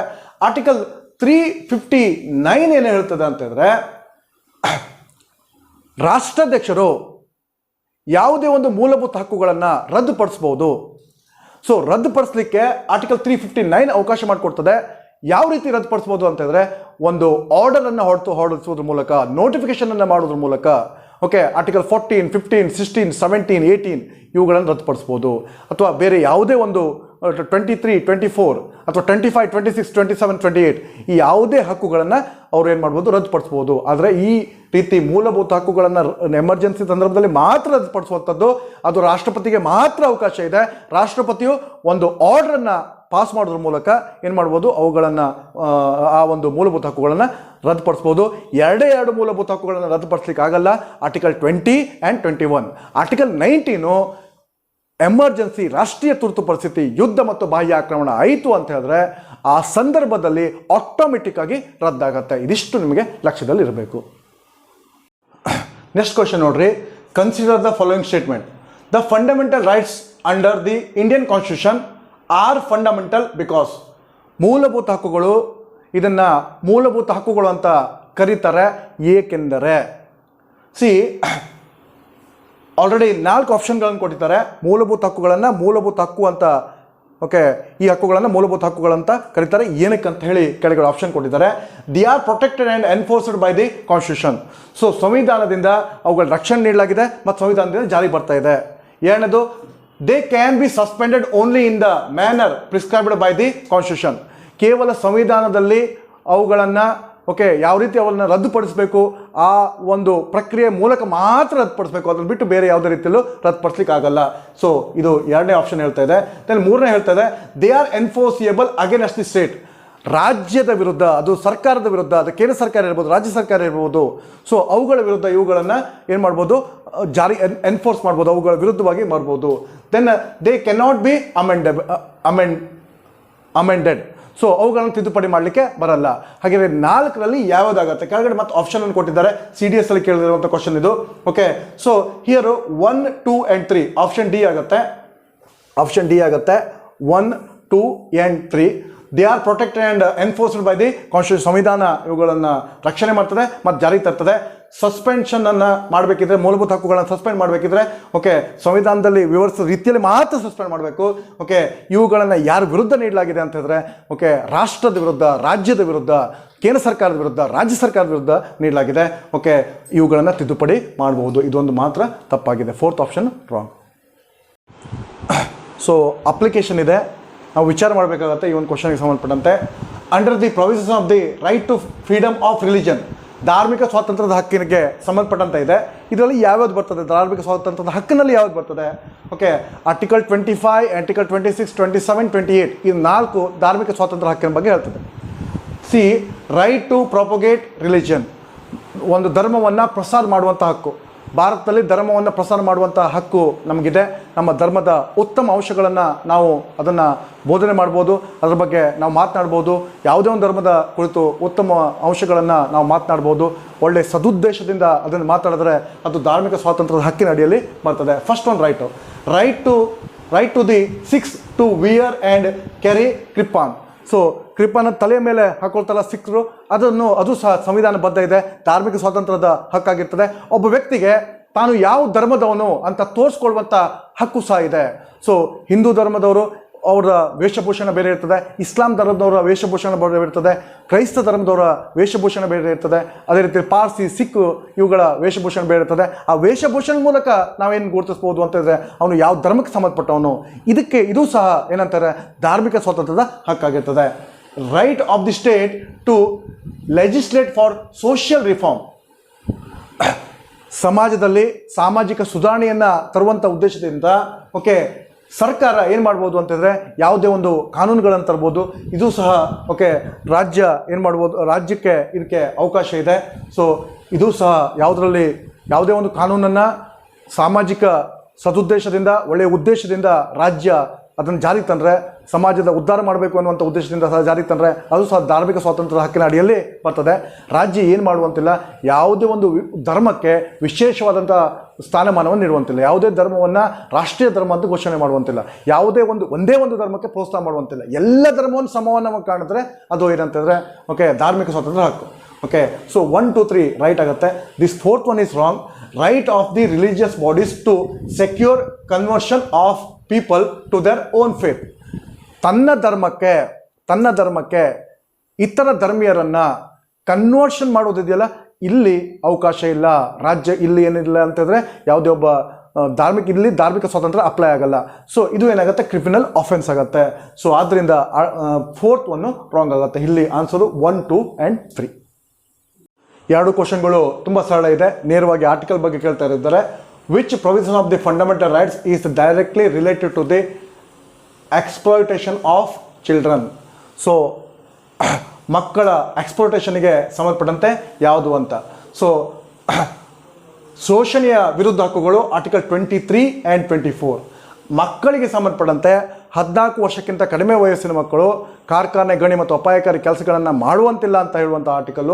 ಆರ್ಟಿಕಲ್ 359 ಏನು ಹೇಳ್ತದೆ ಅಂತಂದರೆ, ರಾಷ್ಟ್ರಾಧ್ಯಕ್ಷರು ಯಾವುದೇ ಒಂದು ಮೂಲಭೂತ ಹಕ್ಕುಗಳನ್ನು ರದ್ದುಪಡಿಸ್ಬೋದು. ಸೊ ರದ್ದುಪಡಿಸಲಿಕ್ಕೆ ಆರ್ಟಿಕಲ್ 359 ಅವಕಾಶ ಮಾಡಿಕೊಡ್ತದೆ. ಯಾವ ರೀತಿ ರದ್ದುಪಡಿಸ್ಬೋದು ಅಂತಂದರೆ, ಒಂದು ಆರ್ಡರನ್ನು ಹೊರಡಿಸೋದ್ರ ಮೂಲಕ, ನೋಟಿಫಿಕೇಶನನ್ನು ಮಾಡೋದ್ರ ಮೂಲಕ. ಆರ್ಟಿಕಲ್ 14, 15, 16, 17, 18 ಇವುಗಳನ್ನು ರದ್ದುಪಡಿಸ್ಬೋದು. ಅಥವಾ ಬೇರೆ ಯಾವುದೇ ಒಂದು 23, 24 ಅಥವಾ 25, 26, 27, 28 ಈ ಯಾವುದೇ ಹಕ್ಕುಗಳನ್ನು ಅವರು ಏನು ಮಾಡ್ಬೋದು, ರದ್ದುಪಡಿಸ್ಬೋದು. ಆದರೆ ಈ ರೀತಿ ಮೂಲಭೂತ ಹಕ್ಕುಗಳನ್ನು ಎಮರ್ಜೆನ್ಸಿ ಸಂದರ್ಭದಲ್ಲಿ ಮಾತ್ರ ರದ್ದುಪಡಿಸುವಂಥದ್ದು, ಅದು ರಾಷ್ಟ್ರಪತಿಗೆ ಮಾತ್ರ ಅವಕಾಶ ಇದೆ. ರಾಷ್ಟ್ರಪತಿಯು ಒಂದು ಆರ್ಡರನ್ನು ಪಾಸ್ ಮಾಡೋದ್ರ ಮೂಲಕ ಏನು ಮಾಡ್ಬೋದು, ಅವುಗಳನ್ನು ಆ ಒಂದು ಮೂಲಭೂತ ಹಕ್ಕುಗಳನ್ನು ರದ್ದುಪಡಿಸ್ಬೋದು. ಎರಡು ಮೂಲಭೂತ ಹಕ್ಕುಗಳನ್ನು ರದ್ದುಪಡಿಸ್ಲಿಕ್ಕೆ ಆಗಲ್ಲ. Article 20 and 21. ಆರ್ಟಿಕಲ್ 19 ಎಮರ್ಜೆನ್ಸಿ, ರಾಷ್ಟ್ರೀಯ ತುರ್ತು ಪರಿಸ್ಥಿತಿ, ಯುದ್ಧ ಮತ್ತು ಬಾಹ್ಯ ಆಕ್ರಮಣ ಆಯಿತು ಅಂತ ಹೇಳಿದ್ರೆ ಆ ಸಂದರ್ಭದಲ್ಲಿ ಆಟೋಮೆಟಿಕ್ ಆಗಿ ರದ್ದಾಗತ್ತೆ. ಇದಿಷ್ಟು ನಿಮಗೆ ಲಕ್ಷ್ಯದಲ್ಲಿ ಇರಬೇಕು. ನೆಕ್ಸ್ಟ್ ಕ್ವಶನ್ ನೋಡ್ರಿ. Consider the following statement. The fundamental rights under the Indian constitution are fundamental because. ಮೂಲಭೂತ ಹಕ್ಕುಗಳು, ಇದನ್ನು ಮೂಲಭೂತ ಹಕ್ಕುಗಳು ಅಂತ ಕರೀತಾರೆ ಏಕೆಂದರೆ, ಆಲ್ರೆಡಿ 4 ಆಪ್ಷನ್ಗಳನ್ನು ಕೊಟ್ಟಿದ್ದಾರೆ. ಮೂಲಭೂತ ಹಕ್ಕುಗಳನ್ನು ಮೂಲಭೂತ ಹಕ್ಕು ಅಂತ, ಓಕೆ, ಈ ಹಕ್ಕುಗಳನ್ನು ಮೂಲಭೂತ ಹಕ್ಕುಗಳಂತ ಕರೀತಾರೆ. ಏನಕ್ಕೆ ಅಂತ ಹೇಳಿ ಕೆಳಗಡೆ ಆಪ್ಷನ್ ಕೊಟ್ಟಿದ್ದಾರೆ. The are protected and enforced by the constitution. So ಸಂವಿಧಾನದಿಂದ ಅವುಗಳ ರಕ್ಷಣೆ ನೀಡಲಾಗಿದೆ ಮತ್ತು ಸಂವಿಧಾನದಿಂದ ಜಾರಿ ಬರ್ತಾ ಇದೆ. ಎರಡನೇದು, they can be suspended only in the manner prescribed by the constitution. ಕೇವಲ ಸಂವಿಧಾನದಲ್ಲಿ ಅವುಗಳನ್ನು, ಓಕೆ, ಯಾವ ರೀತಿ ಅವನ್ನು ರದ್ದುಪಡಿಸಬೇಕು ಆ ಒಂದು ಪ್ರಕ್ರಿಯೆ ಮೂಲಕ ಮಾತ್ರ ರದ್ದುಪಡಿಸಬೇಕು, ಅದನ್ನು ಬಿಟ್ಟು ಬೇರೆ ಯಾವುದೇ ರೀತಿಯಲ್ಲೂ ರದ್ದುಪಡಿಸ್ಲಿಕ್ಕೆ ಆಗಲ್ಲ. ಸೊ ಇದು ಎರಡನೇ ಆಪ್ಷನ್ ಹೇಳ್ತಾ ಇದೆ. ದೆನ್ ಮೂರನೇ ಹೇಳ್ತಾ ಇದೆ, they are enforceable against the state. ರಾಜ್ಯದ ವಿರುದ್ಧ, ಅದು ಸರ್ಕಾರದ ವಿರುದ್ಧ, ಅದು ಕೇಂದ್ರ ಸರ್ಕಾರ ಇರ್ಬೋದು, ರಾಜ್ಯ ಸರ್ಕಾರ ಇರ್ಬೋದು. ಸೊ ಅವುಗಳ ವಿರುದ್ಧ ಇವುಗಳನ್ನು ಏನು ಮಾಡ್ಬೋದು, ಜಾರಿ ಎನ್ಫೋರ್ಸ್ ಮಾಡ್ಬೋದು, ಅವುಗಳ ವಿರುದ್ಧವಾಗಿ ಮಾಡ್ಬೋದು. Then they cannot be amended. So ಅವುಗಳನ್ನು ತಿದ್ದುಪಡಿ ಮಾಡಲಿಕ್ಕೆ ಬರಲ್ಲ. ಹಾಗೆ 4ರಲ್ಲಿ ಯಾವುದಾಗತ್ತೆ? ಕೆಳಗಡೆ ಮತ್ತೆ ಆಪ್ಷನ್ ಅನ್ನು ಕೊಟ್ಟಿದ್ದಾರೆ. CDS ಅಲ್ಲಿ ಕೇಳಿರುವಂಥ ಕ್ವಶನ್ ಇದು. Okay, so here 1, 2 and 3 option D ಆಗುತ್ತೆ. ಆಪ್ಷನ್ ಡಿ ಆಗುತ್ತೆ. 1, 2 and 3 they are protected and enforced by the constitution. ಸಂವಿಧಾನ ಇವುಗಳನ್ನು ರಕ್ಷಣೆ ಮಾಡ್ತದೆ ಮತ್ತು ಜಾರಿಗೆ ತರ್ತದೆ. ಸಸ್ಪೆನ್ಷನನ್ನು ಮಾಡಬೇಕಿದ್ರೆ, ಮೂಲಭೂತ ಹಕ್ಕುಗಳನ್ನು ಸಸ್ಪೆಂಡ್ ಮಾಡಬೇಕಿದ್ರೆ, ಓಕೆ, ಸಂವಿಧಾನದಲ್ಲಿ ವಿವರಿಸಿದ ರೀತಿಯಲ್ಲಿ ಮಾತ್ರ ಸಸ್ಪೆಂಡ್ ಮಾಡಬೇಕು. ಓಕೆ, ಇವುಗಳನ್ನು ಯಾರ ವಿರುದ್ಧ ನೀಡಲಾಗಿದೆ ಅಂತ ಹೇಳಿದ್ರೆ, ಓಕೆ, ರಾಷ್ಟ್ರದ ವಿರುದ್ಧ, ರಾಜ್ಯದ ವಿರುದ್ಧ, ಕೇಂದ್ರ ಸರ್ಕಾರದ ವಿರುದ್ಧ, ರಾಜ್ಯ ಸರ್ಕಾರದ ವಿರುದ್ಧ ನೀಡಲಾಗಿದೆ. ಓಕೆ, ಇವುಗಳನ್ನು ತಿದ್ದುಪಡಿ ಮಾಡಬಹುದು. ಇದೊಂದು ಮಾತ್ರ ತಪ್ಪಾಗಿದೆ. 4th option wrong. So application ಇದೆ, ನಾವು ವಿಚಾರ ಮಾಡಬೇಕಾಗತ್ತೆ ಈ ಒಂದು ಕ್ವಶನ್ಗೆ ಸಂಬಂಧಪಟ್ಟಂತೆ. Under the provisions of the right to freedom of religion, ಧಾರ್ಮಿಕ ಸ್ವಾತಂತ್ರ್ಯದ ಹಕ್ಕಿಗೆ ಸಂಬಂಧಪಟ್ಟಂತೆ ಇದೆ. ಇದರಲ್ಲಿ ಯಾವ್ಯಾವ್ದು ಬರ್ತದೆ? ಧಾರ್ಮಿಕ ಸ್ವಾತಂತ್ರ್ಯದ ಹಕ್ಕಿನಲ್ಲಿ ಯಾವ್ದು ಬರ್ತದೆ? ಓಕೆ, ಆರ್ಟಿಕಲ್ 25, ಆರ್ಟಿಕಲ್ 26, 27, 28 ಇದು 4 ಧಾರ್ಮಿಕ ಸ್ವಾತಂತ್ರ್ಯ ಹಕ್ಕಿನ ಬಗ್ಗೆ ಹೇಳ್ತದೆ. ರೈಟ್ ಟು ಪ್ರೊಪಗೇಟ್ ರಿಲಿಜನ್, ಒಂದು ಧರ್ಮವನ್ನು ಪ್ರಸಾರ ಮಾಡುವಂಥ ಹಕ್ಕು. ಭಾರತದಲ್ಲಿ ಧರ್ಮವನ್ನು ಪ್ರಸಾರ ಮಾಡುವಂಥ ಹಕ್ಕು ನಮಗಿದೆ. ನಮ್ಮ ಧರ್ಮದ ಉತ್ತಮ ಅಂಶಗಳನ್ನು ನಾವು ಅದನ್ನು ಬೋಧನೆ ಮಾಡ್ಬೋದು, ಅದರ ಬಗ್ಗೆ ನಾವು ಮಾತನಾಡ್ಬೋದು. ಯಾವುದೇ ಒಂದು ಧರ್ಮದ ಕುರಿತು ಉತ್ತಮ ಅಂಶಗಳನ್ನು ನಾವು ಮಾತನಾಡ್ಬೋದು. ಒಳ್ಳೆಯ ಸದುದ್ದೇಶದಿಂದ ಅದನ್ನು ಮಾತಾಡಿದ್ರೆ ಅದು ಧಾರ್ಮಿಕ ಸ್ವಾತಂತ್ರ್ಯದ ಹಕ್ಕಿನ ಅಡಿಯಲ್ಲಿ ಬರ್ತದೆ. ಫಸ್ಟ್ ಒಂದು right to the Sikhs to wear and carry kirpan. So ಕ್ರಿಪಾನ ತಲೆಯ ಮೇಲೆ ಹಾಕೊಳ್ತಾರಲ್ಲ ಸಿಖ್ರು, ಅದು ಸಹ ಸಂವಿಧಾನಬದ್ಧ ಇದೆ, ಧಾರ್ಮಿಕ ಸ್ವಾತಂತ್ರ್ಯದ ಹಕ್ಕಾಗಿರ್ತದೆ. ಒಬ್ಬ ವ್ಯಕ್ತಿಗೆ ತಾನು ಯಾವ ಧರ್ಮದವನು ಅಂತ ತೋರಿಸ್ಕೊಳ್ಳುವಂಥ ಹಕ್ಕು ಸಹ ಇದೆ. ಸೊ ಹಿಂದೂ ಧರ್ಮದವರು ಅವರ ವೇಷಭೂಷಣ ಬೇರೆ ಇರ್ತದೆ, ಇಸ್ಲಾಂ ಧರ್ಮದವರ ವೇಷಭೂಷಣ ಬೇರೆ ಇರ್ತದೆ, ಕ್ರೈಸ್ತ ಧರ್ಮದವರ ವೇಷಭೂಷಣ ಬೇರೆ ಇರ್ತದೆ, ಅದೇ ರೀತಿ ಪಾರ್ಸಿ, ಸಿಖ್ ಇವುಗಳ ವೇಷಭೂಷಣ ಬೇರೆ ಇರ್ತದೆ. ಆ ವೇಷಭೂಷಣ ಮೂಲಕ ನಾವೇನು ಗುರುತಿಸ್ಬೋದು ಅಂತಂದರೆ ಅವನು ಯಾವ ಧರ್ಮಕ್ಕೆ ಸಂಬಂಧಪಟ್ಟವನು. ಇದು ಸಹ ಏನಂತಾರೆ, ಧಾರ್ಮಿಕ ಸ್ವಾತಂತ್ರ್ಯದ ಹಕ್ಕಾಗಿರ್ತದೆ. Right of the state to legislate for social reform, ಸಮಾಜದಲ್ಲಿ ಸಾಮಾಜಿಕ ಸುಧಾರಣೆಯನ್ನು ತರುವಂಥ ಉದ್ದೇಶದಿಂದ ಓಕೆ ಸರ್ಕಾರ ಏನು ಮಾಡ್ಬೋದು ಅಂತಂದರೆ ಯಾವುದೇ ಒಂದು ಕಾನೂನುಗಳನ್ನು ತರ್ಬೋದು. ಇದು ಸಹ ಓಕೆ ರಾಜ್ಯ ಏನು ಮಾಡ್ಬೋದು, ರಾಜ್ಯಕ್ಕೆ ಇದಕ್ಕೆ ಅವಕಾಶ ಇದೆ. ಸೊ ಇದು ಸಹ ಯಾವುದೇ ಒಂದು ಕಾನೂನನ್ನು ಸಾಮಾಜಿಕ ಸದುದ್ದೇಶದಿಂದ, ಒಳ್ಳೆಯ ಉದ್ದೇಶದಿಂದ ರಾಜ್ಯ ಅದನ್ನು ಜಾರಿಗೆ ತಂದರೆ, ಸಮಾಜದ ಉದ್ಧಾರ ಮಾಡಬೇಕು ಅನ್ನುವಂಥ ಉದ್ದೇಶದಿಂದ ಸಹ ಜಾರಿಗೆ ತಂದರೆ ಅದು ಸಹ ಧಾರ್ಮಿಕ ಸ್ವಾತಂತ್ರ್ಯದ ಹಕ್ಕಿನ ಅಡಿಯಲ್ಲಿ ಬರ್ತದೆ. ರಾಜ್ಯ ಏನು ಮಾಡುವಂತಿಲ್ಲ, ಯಾವುದೇ ಒಂದು ಧರ್ಮಕ್ಕೆ ವಿಶೇಷವಾದಂಥ ಸ್ಥಾನಮಾನವನ್ನು ನೀಡುವಂತಿಲ್ಲ, ಯಾವುದೇ ಧರ್ಮವನ್ನು ರಾಷ್ಟ್ರೀಯ ಧರ್ಮ ಅಂತ ಘೋಷಣೆ ಮಾಡುವಂತಿಲ್ಲ, ಒಂದೇ ಒಂದು ಧರ್ಮಕ್ಕೆ ಪ್ರೋತ್ಸಾಹ ಮಾಡುವಂತಿಲ್ಲ. ಎಲ್ಲ ಧರ್ಮವನ್ನು ಸಮವನ್ನು ಕಾಣಿದ್ರೆ ಅದು ಏನಂತಂದರೆ ಓಕೆ ಧಾರ್ಮಿಕ ಸ್ವಾತಂತ್ರ್ಯ ಹಕ್ಕು. ಓಕೆ, ಸೊ 1, 2, 3 ರೈಟ್ ಆಗುತ್ತೆ. This 4th one is wrong. Right of the religious bodies to secure conversion of people to their own faith. ತನ್ನ ಧರ್ಮಕ್ಕೆ ಇತರ ಧರ್ಮೀಯರನ್ನು ಕನ್ವರ್ಷನ್ ಮಾಡೋದಿದೆಯಲ್ಲ, ಇಲ್ಲಿ ಅವಕಾಶ ಇಲ್ಲ. ರಾಜ್ಯ ಇಲ್ಲಿ ಏನಿಲ್ಲ ಅಂತಂದರೆ ಯಾವುದೇ ಒಬ್ಬ ಧಾರ್ಮಿಕ ಸ್ವಾತಂತ್ರ್ಯ ಅಪ್ಲೈ ಆಗಲ್ಲ. ಸೊ ಇದು ಏನಾಗುತ್ತೆ, ಕ್ರಿಮಿನಲ್ ಅಫೆನ್ಸ್ ಆಗುತ್ತೆ. ಸೊ ಆದ್ದರಿಂದ 4th one ರಾಂಗ್ ಆಗುತ್ತೆ. ಇಲ್ಲಿ ಆನ್ಸರು 1, 2 and 3. ಎರಡು ಕ್ವಶನ್ಗಳು ತುಂಬ ಸರಳ ಇದೆ, ನೇರವಾಗಿ ಆರ್ಟಿಕಲ್ ಬಗ್ಗೆ ಕೇಳ್ತಾ ಇದ್ದಾರೆ. Which provision of the fundamental rights is directly related to the exploitation of children. So ಮಕ್ಕಳ ಎಕ್ಸ್ಪ್ಲೋಟೇಷನ್ಗೆ ಸಂಬಂಧಪಟ್ಟಂತೆ ಯಾವುದು ಅಂತ. ಸೊ ಶೋಷಣೆಯ ವಿರುದ್ಧ ಹಕ್ಕುಗಳು ಆರ್ಟಿಕಲ್ 23 ಆ್ಯಂಡ್ 24. ಮಕ್ಕಳಿಗೆ ಸಂಬಂಧಪಟ್ಟಂತೆ 14 ವರ್ಷಕ್ಕಿಂತ ಕಡಿಮೆ ವಯಸ್ಸಿನ ಮಕ್ಕಳು ಕಾರ್ಖಾನೆ, ಗಣಿ ಮತ್ತು ಅಪಾಯಕಾರಿ ಕೆಲಸಗಳನ್ನು ಮಾಡುವಂತಿಲ್ಲ ಅಂತ ಹೇಳುವಂಥ article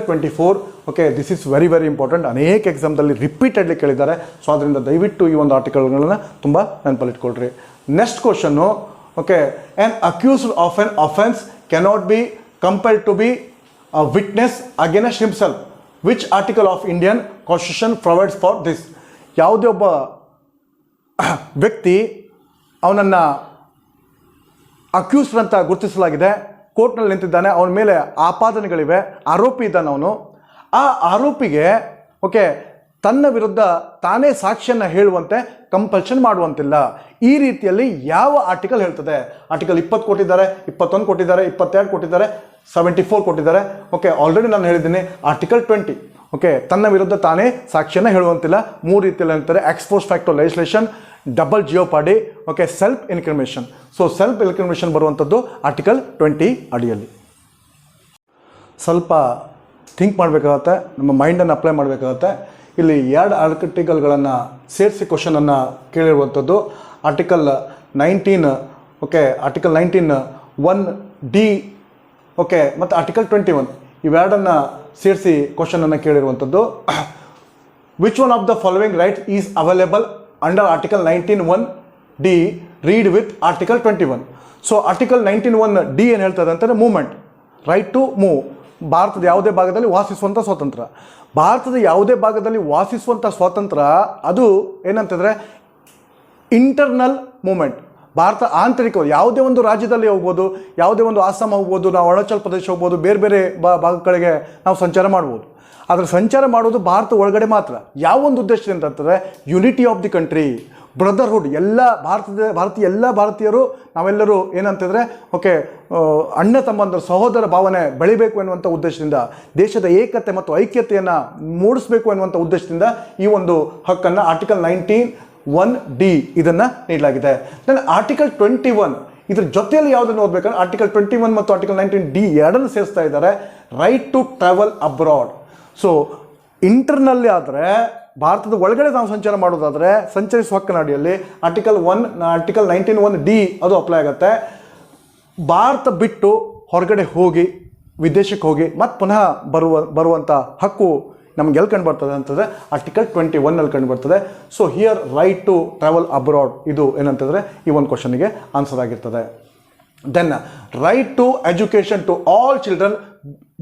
24. Okay, this is very very important. ಅನೇಕ ಎಕ್ಸಾಮ್ದಲ್ಲಿ ರಿಪೀಟೆಡ್ಲಿ ಕೇಳಿದ್ದಾರೆ. ಸೊ ಅದರಿಂದ ದಯವಿಟ್ಟು ಈ ಒಂದು ಆರ್ಟಿಕಲ್ಗಳನ್ನು ತುಂಬ ನೆನಪಲ್ಲಿಟ್ಕೊಳ್ರಿ. ನೆಕ್ಸ್ಟ್ ಕ್ವಶನ್ನು, okay, an accused of an offence cannot be compelled to be a witness against himself. Which article of Indian constitution provides for this? ಯಾವುದೇ ಒಬ್ಬ ವ್ಯಕ್ತಿ ಅವನನ್ನು ಅಕ್ಯೂಸ್ಡ್ ಅಂತ ಗುರುತಿಸಲಾಗಿದೆ, ಕೋರ್ಟ್ನಲ್ಲಿ ನಿಂತಿದ್ದಾನೆ, ಅವನ ಮೇಲೆ ಆಪಾದನೆಗಳಿವೆ, ಆರೋಪಿ ಇದ್ದಾನೆ ಅವನು. ಆ ಆರೋಪಿಗೆ ಓಕೆ ತನ್ನ ವಿರುದ್ಧ ತಾನೇ ಸಾಕ್ಷಿಯನ್ನು ಹೇಳುವಂತೆ ಕಂಪಲ್ಷನ್ ಮಾಡುವಂತಿಲ್ಲ. ಈ ರೀತಿಯಲ್ಲಿ ಯಾವ ಆರ್ಟಿಕಲ್ ಹೇಳ್ತದೆ? ಆರ್ಟಿಕಲ್ 20 ಕೊಟ್ಟಿದ್ದಾರೆ, 21 ಕೊಟ್ಟಿದ್ದಾರೆ, 22 ಕೊಟ್ಟಿದ್ದಾರೆ, 74 ಕೊಟ್ಟಿದ್ದಾರೆ. ಓಕೆ, ಆಲ್ರೆಡಿ ನಾನು ಹೇಳಿದ್ದೀನಿ ಆರ್ಟಿಕಲ್ 20. ಓಕೆ, ತನ್ನ ವಿರುದ್ಧ ತಾನೇ ಸಾಕ್ಷಿಯನ್ನು ಹೇಳುವಂತಿಲ್ಲ. 3 ರೀತಿಯಲ್ಲಿ ಹೇಳ್ತಾರೆ: ex post facto legislation, double jeopardy, okay, self incrimination. So self incrimination ಬರುವಂಥದ್ದು ಆರ್ಟಿಕಲ್ 20 ಅಡಿಯಲ್ಲಿ. ಸ್ವಲ್ಪ ಥಿಂಕ್ ಮಾಡಬೇಕಾಗತ್ತೆ, ನಮ್ಮ ಮೈಂಡನ್ನು ಅಪ್ಲೈ ಮಾಡಬೇಕಾಗತ್ತೆ. ಇಲ್ಲಿ 2 ಆರ್ಟಿಕಲ್ಗಳನ್ನು ಸೇರಿಸಿ ಕ್ವಶನನ್ನು ಕೇಳಿರುವಂಥದ್ದು. Article 19, okay, article 19 1D, okay, ಮತ್ತು ಆರ್ಟಿಕಲ್ 21 ಇವೆರಡನ್ನು ಸೇರಿಸಿ ಕ್ವಶನನ್ನು ಕೇಳಿರುವಂಥದ್ದು. Which one of the following right is available under article 19(1)D read with article 21. So article 19(1)D ಏನು ಹೇಳ್ತದೆ ಅಂತಂದರೆ ಮೂವ್ಮೆಂಟ್, ರೈಟ್ ಟು ಮೂವ್. ಭಾರತದ ಯಾವುದೇ ಭಾಗದಲ್ಲಿ ವಾಸಿಸುವಂಥ ಸ್ವಾತಂತ್ರ್ಯ. ಭಾರತದ ಯಾವುದೇ ಭಾಗದಲ್ಲಿ ವಾಸಿಸುವಂಥ ಸ್ವಾತಂತ್ರ್ಯ ಅದು ಏನಂತಂದರೆ ಇಂಟರ್ನಲ್ ಮೂವ್ಮೆಂಟ್. ಭಾರತ ಆಂತರಿಕವಾಗಿ ಯಾವುದೇ ಒಂದು ರಾಜ್ಯದಲ್ಲಿ ಹೋಗ್ಬೋದು, ಯಾವುದೇ ಒಂದು ಆಸಾಮ್ ಹೋಗ್ಬೋದು, ನಾವು ಅರುಣಾಚಲ್ ಪ್ರದೇಶ ಹೋಗ್ಬೋದು, ಬೇರೆ ಬೇರೆ ಭಾಗಗಳಿಗೆ ನಾವು ಸಂಚಾರ ಮಾಡ್ಬೋದು. ಆದರೆ ಸಂಚಾರ ಮಾಡೋದು ಭಾರತ ಒಳಗಡೆ ಮಾತ್ರ. ಯಾವ ಒಂದು ಉದ್ದೇಶದಿಂದ ಅಂತಂದರೆ unity of the country, brotherhood. ಎಲ್ಲ ಭಾರತೀಯ ಎಲ್ಲ ಭಾರತೀಯರು ನಾವೆಲ್ಲರೂ ಏನಂತಂದರೆ ಓಕೆ ಅಣ್ಣ ತಮ್ಮಂದರ ಸಹೋದರ ಭಾವನೆ ಬೆಳಿಬೇಕು ಎನ್ನುವಂಥ ಉದ್ದೇಶದಿಂದ, ದೇಶದ ಏಕತೆ ಮತ್ತು ಐಕ್ಯತೆಯನ್ನು ಮೂಡಿಸಬೇಕು ಎನ್ನುವಂಥ ಉದ್ದೇಶದಿಂದ ಈ ಒಂದು ಹಕ್ಕನ್ನು ಆರ್ಟಿಕಲ್ 19(1)D ಇದನ್ನು ನೀಡಲಾಗಿದೆ. ದೆನ್ ಆರ್ಟಿಕಲ್ 21 ಇದ್ರ ಜೊತೆಯಲ್ಲಿ ಯಾವುದನ್ನು ಓದಬೇಕಂದ್ರೆ ಆರ್ಟಿಕಲ್ 21 ಮತ್ತು ಆರ್ಟಿಕಲ್ 19(D ಎರಡನ್ನು ಸೇರಿಸ್ತಾ ಇದ್ದಾರೆ. Right to travel abroad. So ಇಂಟರ್ನಲ್ಲಿ ಆದರೆ ಭಾರತದ ಒಳಗಡೆ ನಾವು ಸಂಚಾರ ಮಾಡೋದಾದರೆ ಸಂಚರಿಸುವ ಹಕ್ಕಿನ ಅಡಿಯಲ್ಲಿ ಆರ್ಟಿಕಲ್ 19(1)D ಅದು ಅಪ್ಲೈ ಆಗುತ್ತೆ. ಭಾರತ ಬಿಟ್ಟು ಹೊರಗಡೆ ಹೋಗಿ ವಿದೇಶಕ್ಕೆ ಹೋಗಿ ಮತ್ತು ಪುನಃ ಬರುವಂಥ ಹಕ್ಕು ನಮ್ಗೆ ಎಲ್ಲಿ ಕಂಡು ಬರ್ತದೆ ಅಂತಂದರೆ ಆರ್ಟಿಕಲ್ 21 ಕಂಡು ಬರ್ತದೆ. So here right to travel abroad ಇದು ಏನಂತಂದರೆ ಈ ಒಂದು ಕ್ವಶನ್ಗೆ ಆನ್ಸರ್ ಆಗಿರ್ತದೆ. Then right to education to all children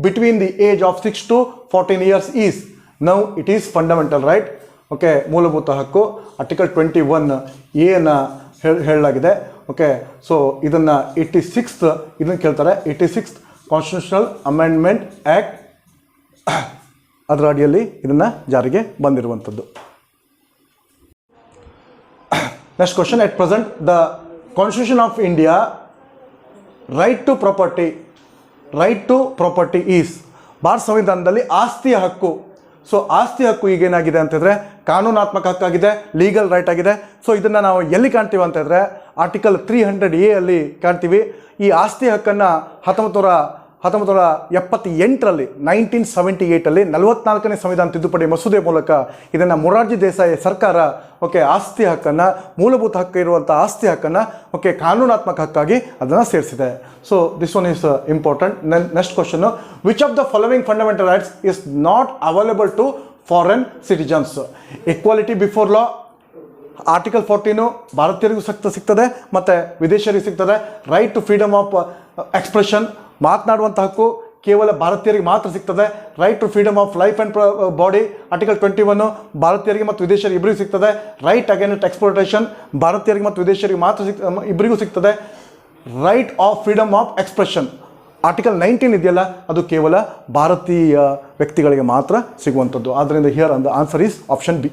between the age of 6 to 14 years is now it is fundamental right. Okay, ಮೂಲಭೂತ ಹಕ್ಕು. ಆರ್ಟಿಕಲ್ 21A ಹೇಳಲಾಗಿದೆ. ಓಕೆ, ಸೊ ಇದನ್ನು 86th ಇದನ್ನು ಕೇಳ್ತಾರೆ. 86th ಕಾನ್ಸ್ಟಿಟ್ಯೂಷನಲ್ ಅಮೆಂಡ್ಮೆಂಟ್ ಆ್ಯಕ್ಟ್ ಅದರ ಅಡಿಯಲ್ಲಿ ಇದನ್ನು ಜಾರಿಗೆ ಬಂದಿರುವಂಥದ್ದು. Next question. At present the constitution of India right to property is. ಭಾರತ ಸಂವಿಧಾನದಲ್ಲಿ ಆಸ್ತಿಯ ಹಕ್ಕು. ಸೊ ಆಸ್ತಿ ಹಕ್ಕು ಈಗೇನಾಗಿದೆ ಅಂತಂದರೆ ಕಾನೂನಾತ್ಮಕ ಹಕ್ಕಾಗಿದೆ, ಲೀಗಲ್ ರೈಟ್ ಆಗಿದೆ. ಸೊ ಇದನ್ನು ನಾವು ಎಲ್ಲಿ ಕಾಣ್ತೀವಿ ಅಂತಂದರೆ ಆರ್ಟಿಕಲ್ 300A ಅಲ್ಲಿ ಕಾಣ್ತೀವಿ. ಈ ಆಸ್ತಿ ಹಕ್ಕನ್ನು 1978ರಲ್ಲಿ 1978 44ನೇ ಸಂವಿಧಾನ ತಿದ್ದುಪಡಿ ಮಸೂದೆ ಮೂಲಕ ಇದನ್ನು ಮೊರಾರ್ಜಿ ದೇಸಾಯಿ ಸರ್ಕಾರ ಓಕೆ ಆಸ್ತಿ ಹಕ್ಕನ್ನು, ಮೂಲಭೂತ ಹಕ್ಕು ಇರುವಂಥ ಆಸ್ತಿ ಹಕ್ಕನ್ನು ಓಕೆ ಕಾನೂನಾತ್ಮಕ ಹಕ್ಕಾಗಿ ಅದನ್ನು ಸೇರಿಸಿದೆ. So this one is important. Next ಕ್ವಶನ್ನು. Which of the following fundamental rights is not available to foreign citizens? Equality before law article 14 ಭಾರತೀಯರಿಗೂ ಸಿಗ್ತದೆ ಮತ್ತು ವಿದೇಶಿಯರಿಗೂ ಸಿಗ್ತದೆ. Right to freedom of expression, ಮಾತನಾಡುವಂಥ ಹಕ್ಕು ಕೇವಲ ಭಾರತೀಯರಿಗೆ ಮಾತ್ರ ಸಿಗ್ತದೆ. Right to freedom of life and body article 21 ಭಾರತೀಯರಿಗೆ ಮತ್ತು ವಿದೇಶಿಯರಿಗೆ ಇಬ್ಬರಿಗೂ ಸಿಗ್ತದೆ. ರೈಟ್ ಅಗೇನ್ಸ್ಟ್ ಎಕ್ಸ್ಪ್ಲೋಟೇಷನ್ ಭಾರತೀಯರಿಗೆ ಮತ್ತು ವಿದೇಶಿಯರಿಗೆ ಮಾತ್ರ ಇಬ್ಬರಿಗೂ ಸಿಗ್ತದೆ. Right of freedom of expression article 19 ಇದೆಯಲ್ಲ ಅದು ಕೇವಲ ಭಾರತೀಯ ವ್ಯಕ್ತಿಗಳಿಗೆ ಮಾತ್ರ ಸಿಗುವಂಥದ್ದು. ಆದ್ದರಿಂದ here the answer is option B.